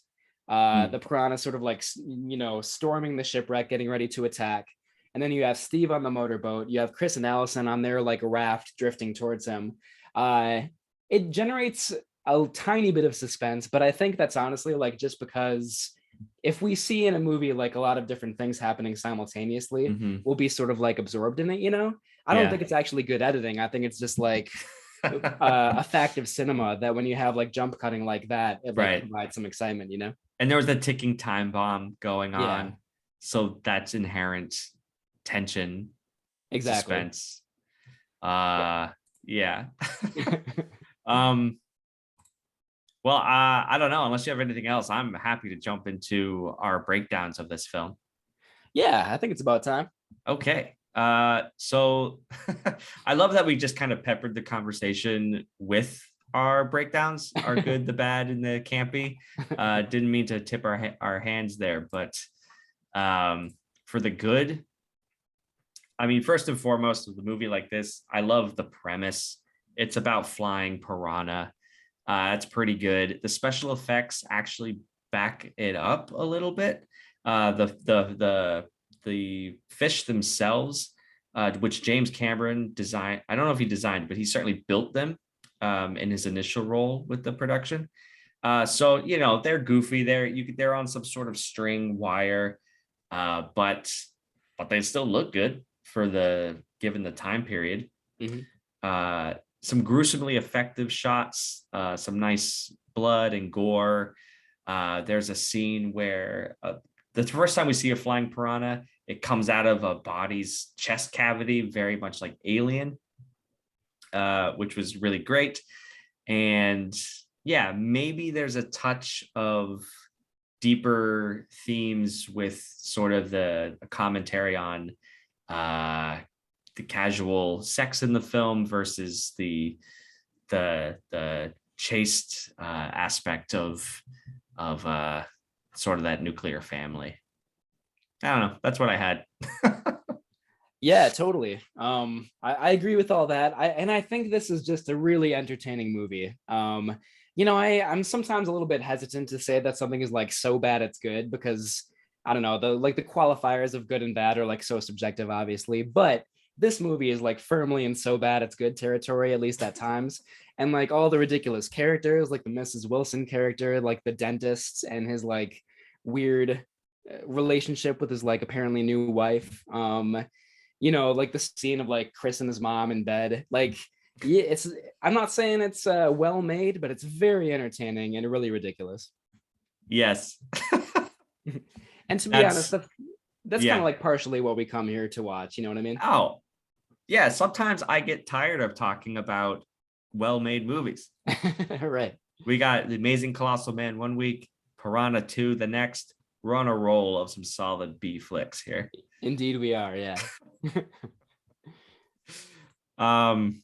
S1: Mm.
S2: the Piranha sort of like, storming the shipwreck, getting ready to attack. And then you have Steve on the motorboat. You have Chris and Allison on their like raft drifting towards him. Uh, it generates a tiny bit of suspense, but I think that's honestly like just because if we see in a movie like a lot of different things happening simultaneously,
S1: Hmm.
S2: we'll be sort of like absorbed in it. I don't
S1: Yeah.
S2: think it's actually good editing. I think it's just like a fact of cinema that when you have like jump cutting like that, it like
S1: Right.
S2: provides some excitement.
S1: And there was a ticking time bomb going
S2: Yeah,
S1: on. So that's inherent tension,
S2: exactly.
S1: suspense. Yeah. um, well, I don't know. Unless you have anything else, I'm happy to jump into our breakdowns of this film.
S2: Yeah, I think it's about time.
S1: Okay. So I love that we just kind of peppered the conversation with our breakdowns, our good, the bad, and the campy. Didn't mean to tip our hands there, but for the good, I mean, first and foremost, with a movie like this, I love the premise. It's about flying piranha. That's pretty good. The special effects actually back it up a little bit. The fish themselves, which James Cameron designed. I don't know if he designed, but he certainly built them in his initial role with the production. So they're goofy. They're on some sort of string wire, but they still look good for the given the time period.
S2: Mhm.
S1: Some gruesomely effective shots, some nice blood and gore. There's a scene where the first time we see a flying piranha, it comes out of a body's chest cavity, very much like Alien, which was really great. And yeah, maybe there's a touch of deeper themes with sort of the commentary on the casual sex in the film versus the chaste aspect of sort of that nuclear family. I don't know. That's what I had.
S2: Yeah, totally. I agree with all that. I think this is just a really entertaining movie. I'm sometimes a little bit hesitant to say that something is like so bad it's good because I don't know, the qualifiers of good and bad are like so subjective, obviously, but this movie is like firmly in so bad it's good territory, at least at times. And like all the ridiculous characters, like the Mrs. Wilson character, like the dentist and his like weird relationship with his like apparently new wife. Like the scene of like Chris and his mom in bed. Like, yeah, I'm not saying it's well made, but it's very entertaining and really ridiculous.
S1: Yes.
S2: And to be honest,
S1: That's
S2: that's kind of
S1: yeah.
S2: like partially what we come here to watch. You know what I mean?
S1: Oh, yeah. Sometimes I get tired of talking about well-made movies.
S2: Right.
S1: We got The Amazing Colossal Man one week, Piranha 2 the next. We're on a roll of some solid B flicks here.
S2: Indeed, we are. Yeah.
S1: Um,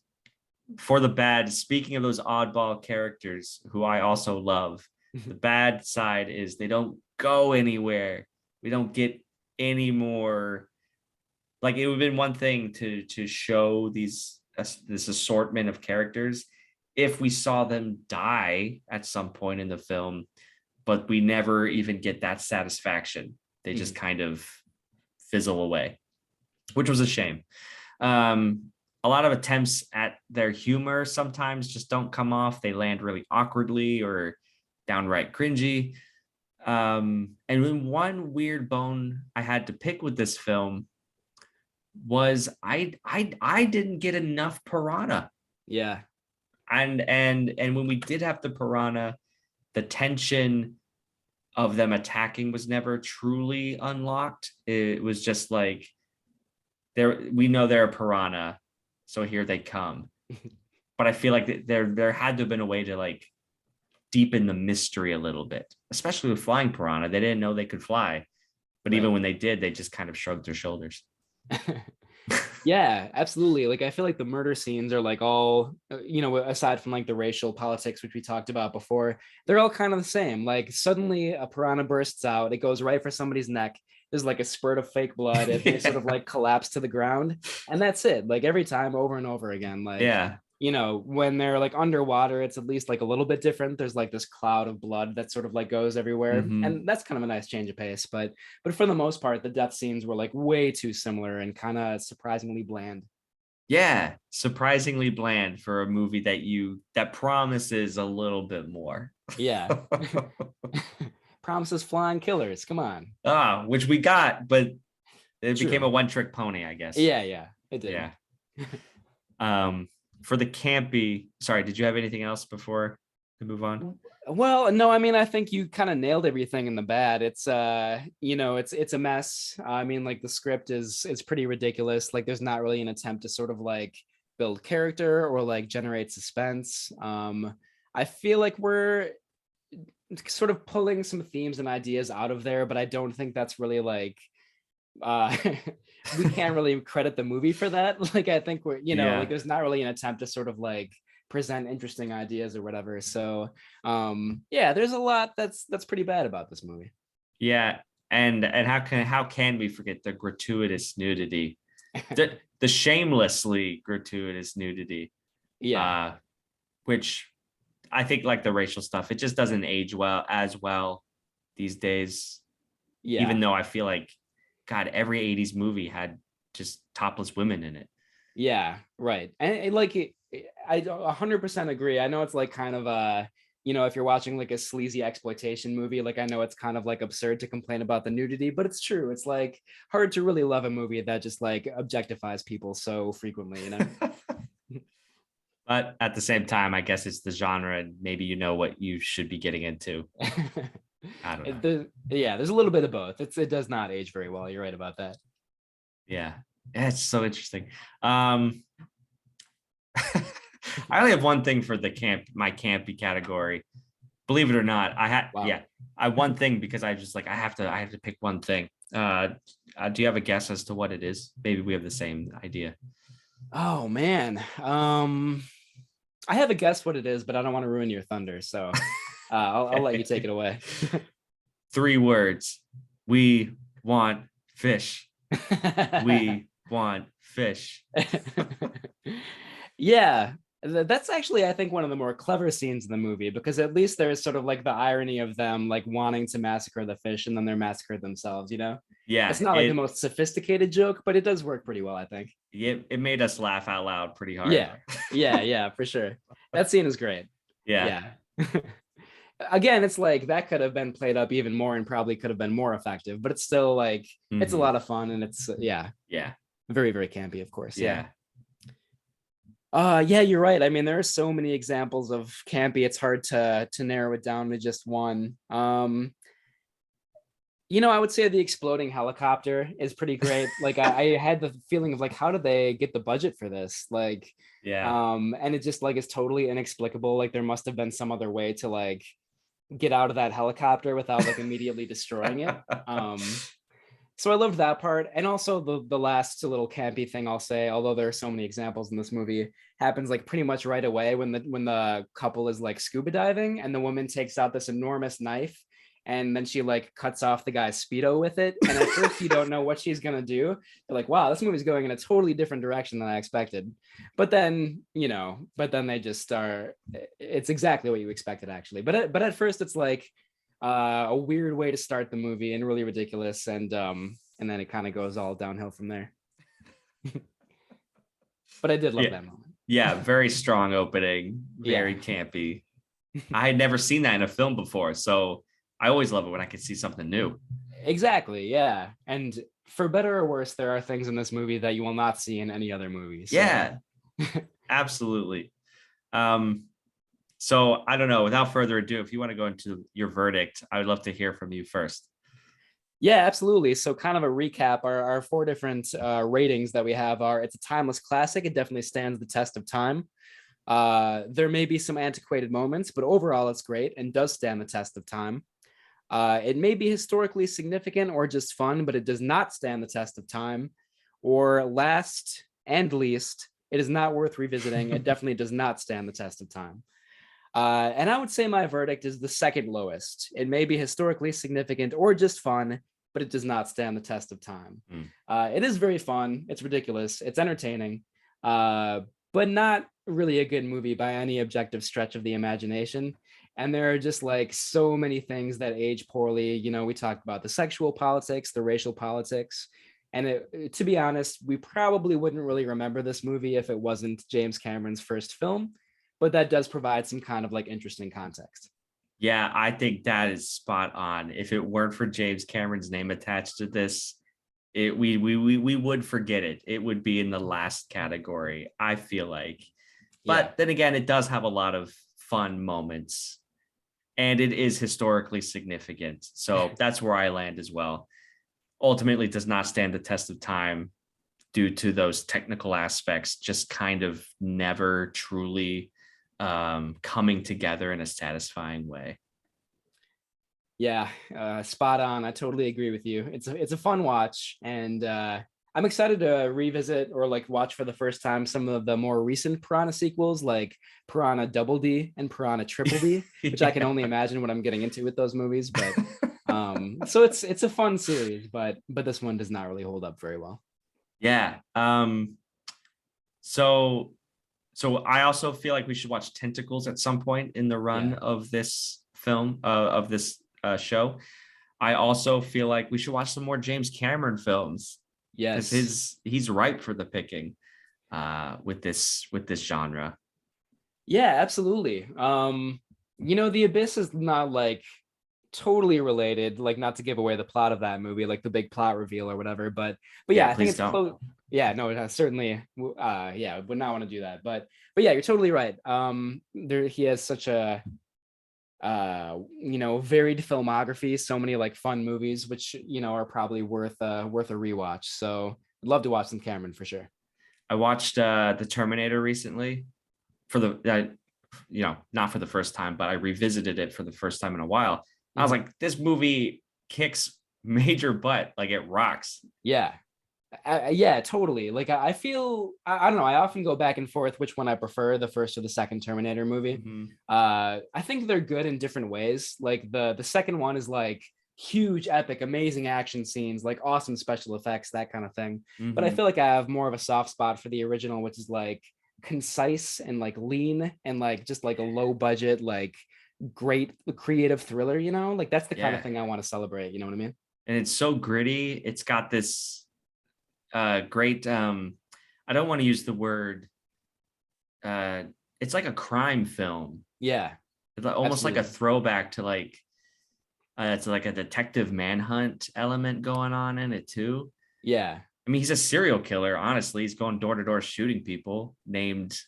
S1: for the bad, speaking of those oddball characters who I also love, the bad side is they don't go anywhere. We don't get any more. Like it would have been one thing to show this assortment of characters if we saw them die at some point in the film, but we never even get that satisfaction. They just kind of fizzle away, which was a shame. A lot of attempts at their humor sometimes just don't come off. They land really awkwardly or downright cringy. And then one weird bone I had to pick with this film was I didn't get enough piranha.
S2: Yeah.
S1: And when we did have the piranha, the tension of them attacking was never truly unlocked. It was just like we know they're a piranha, so here they come. But I feel like there had to have been a way to like deepen the mystery a little bit, especially with flying piranha. They didn't know they could fly, but even
S2: Right.
S1: when they did, they just kind of shrugged their shoulders.
S2: Yeah, absolutely. Like I feel like the murder scenes are like all, aside from like the racial politics which we talked about before, they're all kind of the same. Like suddenly a piranha bursts out, it goes right for somebody's neck. There's like a spurt of fake blood, they sort of
S1: Yeah.
S2: like collapse to the ground, and that's it. Like every time over and over again. Like
S1: Yeah.
S2: you know, when they're like underwater, it's at least like a little bit different. There's like this cloud of blood that sort of like goes everywhere,
S1: Hmm.
S2: and that's kind of a nice change of pace. But for the most part, the death scenes were like way too similar and kind of surprisingly bland.
S1: Yeah, surprisingly bland for a movie that promises a little bit more.
S2: Yeah. Promises flying killers. Come on.
S1: Which we got, but it became a
S2: True.
S1: one-trick pony, I guess.
S2: Yeah, yeah, it did.
S1: Yeah. Um, for the campy, sorry, did you have anything else before we move on?
S2: Well, no, I mean, I think you kind of nailed everything in the bad. It's you know, it's a mess. I mean, like the script is pretty ridiculous. Like there's not really an attempt to sort of like build character or like generate suspense. I feel like we're sort of pulling some themes and ideas out of there, but I don't think that's really like uh we can't really credit the movie for that. Like I think we're, you know, like
S1: Yeah.
S2: there's not really an attempt to sort of like present interesting ideas or whatever. So yeah, there's a lot that's pretty bad about this movie.
S1: Yeah. And how can we forget the gratuitous nudity? The shamelessly gratuitous nudity.
S2: Yeah,
S1: Uh, which I think like the racial stuff, it just doesn't age well these days. Even
S2: yeah,
S1: though I feel like, God, every 80s movie had just topless women in it.
S2: yeah, right. And like I 100% agree. I know it's like kind of you know, if you're watching like a sleazy exploitation movie, like I know it's kind of like absurd to complain about the nudity, but it's true. It's like hard to really love a movie that just like objectifies people so frequently, you know?
S1: But at the same time, I guess it's the genre, and maybe you know what you should be getting into. I don't know.
S2: Yeah, there's a little bit of both. It does not age very well. You're right about that.
S1: Yeah. Yeah, it's so interesting. Um, I only have one thing for my campy category. Believe it or not,
S2: Wow.
S1: I one thing because I have to pick one thing. Do you have a guess as to what it is? Maybe we have the same idea.
S2: Oh man. I have a guess what it is, but I don't want to ruin your thunder. So I'll let you take it away.
S1: 3 words. We want fish. We want fish.
S2: Yeah, that's actually I think one of the more clever scenes in the movie because at least there's sort of like the irony of them like wanting to massacre the fish and then they're massacred themselves, you know? It's
S1: Yeah,
S2: not like the most sophisticated joke, but it does work pretty well, I think.
S1: it made us laugh out loud pretty hard.
S2: Yeah. Yeah, yeah, for sure. That scene is great.
S1: Yeah.
S2: Yeah. Again, it's like that could have been played up even more and probably could have been more effective, but it's still like it's a
S1: Mhm.
S2: lot of fun and it's yeah,
S1: Yeah.
S2: very, very campy, of course. Yeah.
S1: Yeah.
S2: Yeah, you're right. I mean, there are so many examples of campy. It's hard to narrow it down to just one. You know, I would say the exploding helicopter is pretty great. Like I had the feeling of like, how did they get the budget for this? Like,
S1: Yeah.
S2: and it just like is totally inexplicable. Like there must have been some other way to like get out of that helicopter without like immediately destroying it. So I loved that part, and also the last little campy thing I'll say, although there are so many examples in this movie, happens like pretty much right away when the couple is like scuba diving, and the woman takes out this enormous knife, and then she like cuts off the guy's speedo with it. And at first you don't know what she's gonna do. You're like, wow, this movie's going in a totally different direction than I expected. But then they just start. It's exactly what you expected actually. But at first it's like a weird way to start the movie and really ridiculous and then it kind of goes all downhill from there. But I did love
S1: Yeah.
S2: that moment.
S1: Yeah. Very strong opening.
S2: Yeah.
S1: Very campy. I had never seen that in a film before. So I always love it when I can see something new.
S2: Exactly, yeah. And for better or worse, there are things in this movie that you will not see in any other movie. So
S1: Yeah. Absolutely. Um, so I don't know. Without further ado, if you want to go into your verdict, I would love to hear from you first.
S2: yeah, absolutely. So kind of a recap, our four different ratings that we have are: it's a timeless classic. It definitely stands the test of time. There may be some antiquated moments, but overall it's great and does stand the test of time. It may be historically significant or just fun, but it does not stand the test of time. Or last and least, it is not worth revisiting. It definitely does not stand the test of time. And I would say my verdict is the second lowest. It may be historically significant or just fun, but it does not stand the test of time.
S1: Mm.
S2: It is very fun. It's ridiculous. It's entertaining, but not really a good movie by any objective stretch of the imagination. And there are just like so many things that age poorly. You know, we talked about the sexual politics, the racial politics. And to be honest, we probably wouldn't really remember this movie if it wasn't James Cameron's first film, but that does provide some kind of like interesting context.
S1: Yeah, I think that is spot on. If it weren't for James Cameron's name attached to this, we would forget it. It would be in the last category, I feel like.
S2: Yeah.
S1: But then again, it does have a lot of fun moments, and it is historically significant. So that's where I land as well. Ultimately, it does not stand the test of time due to those technical aspects, just kind of never truly coming together in a satisfying way.
S2: Yeah, spot on. I totally agree with you. It's a fun watch, and I'm excited to revisit or like watch for the first time some of the more recent Piranha sequels, like Piranha Double D and Piranha Triple D, which I can only imagine what I'm getting into with those movies. But so it's a fun series, but this one does not really hold up very well.
S1: Yeah. So I also feel like we should watch Tentacles at some point in the run of this film, of this show. I also feel like we should watch some more James Cameron films.
S2: Yes,
S1: because he's ripe for the picking with this genre.
S2: Yeah, absolutely. You know, The Abyss is not like totally related, like not to give away the plot of that movie, like the big plot reveal or whatever, but yeah, I think
S1: please
S2: it's
S1: don't.
S2: close. Yeah, no, certainly yeah, would not want to do that. But yeah, you're totally right. There he has such a you know, varied filmography, so many like fun movies, which you know are probably worth a rewatch. So I'd love to watch some Cameron for sure.
S1: I watched the Terminator recently for the you know, not for the first time, but I revisited it for the first time in a while. I was like, this movie kicks major butt, like it rocks.
S2: Yeah. Yeah, totally. Like I feel I don't know. I often go back and forth which one I prefer, the first or the second Terminator movie.
S1: Mm-hmm.
S2: I think they're good in different ways. Like the second one is like huge, epic, amazing action scenes, like awesome special effects, that kind of thing.
S1: Mm-hmm.
S2: But I feel like I have more of a soft spot for the original, which is like concise and like lean and like just like a low budget, like great creative thriller. You know, like that's the kind of thing I want to celebrate. You know what I mean?
S1: And it's so gritty. It's got this great I don't want to use the word it's like a crime film.
S2: Yeah,
S1: it's almost
S2: absolutely.
S1: like a throwback to like it's like a detective manhunt element going on in it too.
S2: Yeah,
S1: I mean, he's a serial killer, honestly. He's going door to door shooting people, named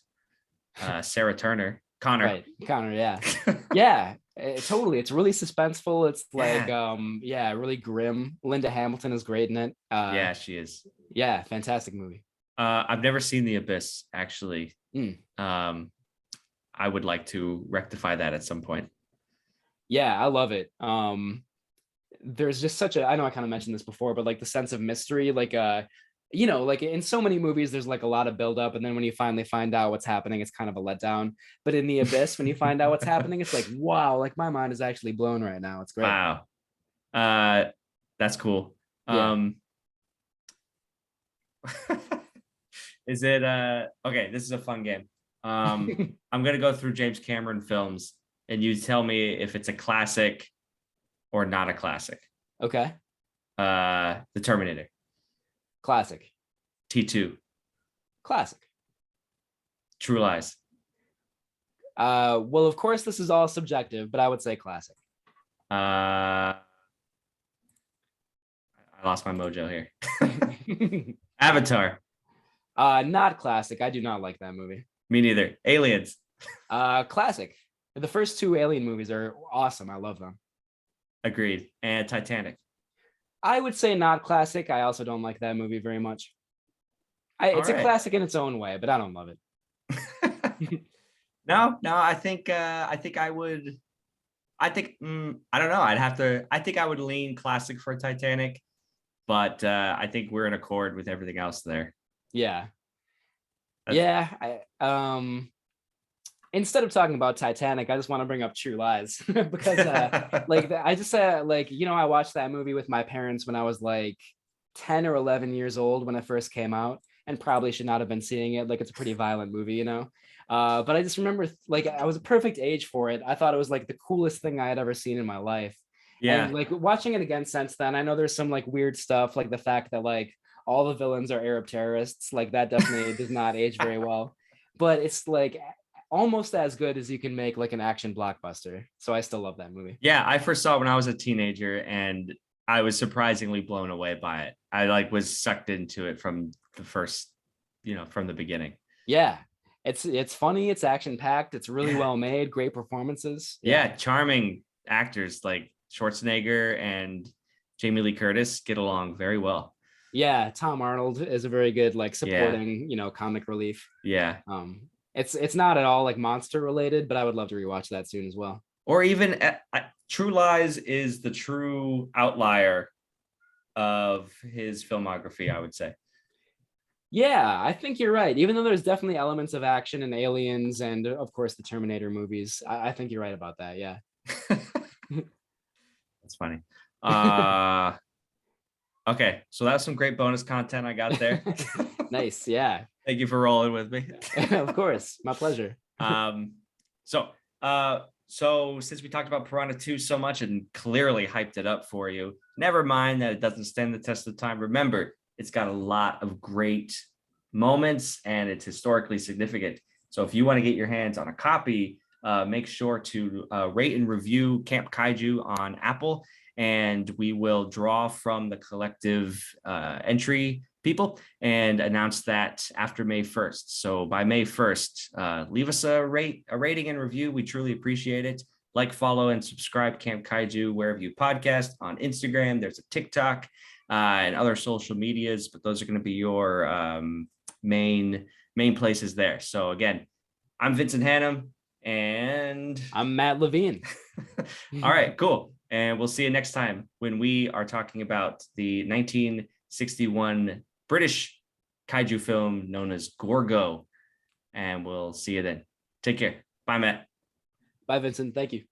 S1: Sarah Turner Connor.
S2: Right, Connor. Yeah, yeah, totally. It's really suspenseful. It's like yeah, really grim. Linda Hamilton is great in it.
S1: Yeah, she is.
S2: Yeah, fantastic movie.
S1: I've never seen The Abyss, actually. I would like to rectify that at some point.
S2: Yeah, I love it. There's just such a, I know I kind of mentioned this before, but like the sense of mystery, like you know, like in so many movies, there's like a lot of buildup, and then when you finally find out what's happening, it's kind of a letdown. But in The Abyss, when you find out what's happening, it's like, wow, like my mind is actually blown right now. It's great.
S1: Wow. That's cool.
S2: Yeah.
S1: Is it okay, this is a fun game. I'm gonna go through James Cameron films and you tell me if it's a classic or not a classic.
S2: Okay.
S1: The Terminator.
S2: Classic.
S1: T2.
S2: Classic.
S1: True Lies.
S2: Well, of course, this is all subjective, but I would say classic.
S1: I lost my mojo here. Avatar.
S2: Not classic. I do not like that movie.
S1: Me neither. Aliens.
S2: Classic. The first two Alien movies are awesome. I love them.
S1: Agreed. And Titanic.
S2: I would say not classic. I also don't like that movie very much. It's a classic in its own way, but I don't love it.
S1: No, I think I would. I think I don't know. I think I would lean classic for Titanic, but I think we're in accord with everything else there.
S2: Yeah. Instead of talking about Titanic, I just want to bring up True Lies because like I just like, you know, I watched that movie with my parents when I was like 10 or 11 years old when it first came out, and probably should not have been seeing it. Like, it's a pretty violent movie, you know. But I just remember like I was a perfect age for it. I thought it was like the coolest thing I had ever seen in my life. And
S1: Yeah.
S2: like watching it again since then, I know there's some like weird stuff, like the fact that like all the villains are Arab terrorists. Like that definitely does not age very well. But it's like almost as good as you can make like an action blockbuster. So I still love that movie.
S1: Yeah, I first saw it when I was a teenager and I was surprisingly blown away by it. I like was sucked into it from the first, from the beginning.
S2: Yeah. It's funny, it's action packed, it's really
S1: Yeah.
S2: well made, great performances. Yeah.
S1: Yeah, charming actors like Schwarzenegger and Jamie Lee Curtis get along very well.
S2: Yeah, Tom Arnold is a very good like
S1: Yeah.
S2: supporting, comic relief.
S1: Yeah.
S2: It's not at all like monster related, but I would love to rewatch that soon as well.
S1: Or even True Lies is the true outlier of his filmography, I would say.
S2: Yeah, I think you're right. Even though there's definitely elements of action and aliens and of course the Terminator movies, I think you're right about that. Yeah.
S1: That's funny. Okay, so that's some great bonus content I got there.
S2: Nice. Yeah.
S1: Thank you for rolling with me.
S2: Of course. My pleasure.
S1: um, so so since we talked about Piranha 2 so much and clearly hyped it up for you, never mind that it doesn't stand the test of time. Remember, it's got a lot of great moments and it's historically significant. So if you want to get your hands on a copy, make sure to rate and review Camp Kaiju on Apple, and we will draw from the collective entry people and announce that after May 1st. So by May 1st, leave us a rating and review. We truly appreciate it. Like, follow, and subscribe Camp Kaiju wherever you podcast. On Instagram, there's a TikTok and other social medias, but those are going to be your main places there. So again, I'm Vincent Hannum, and
S2: I'm Matt Levine.
S1: all right, cool. And we'll see you next time when we are talking about the 1961 British kaiju film known as Gorgo. And we'll see you then. Take care. Bye, Matt.
S2: Bye, Vincent. Thank you.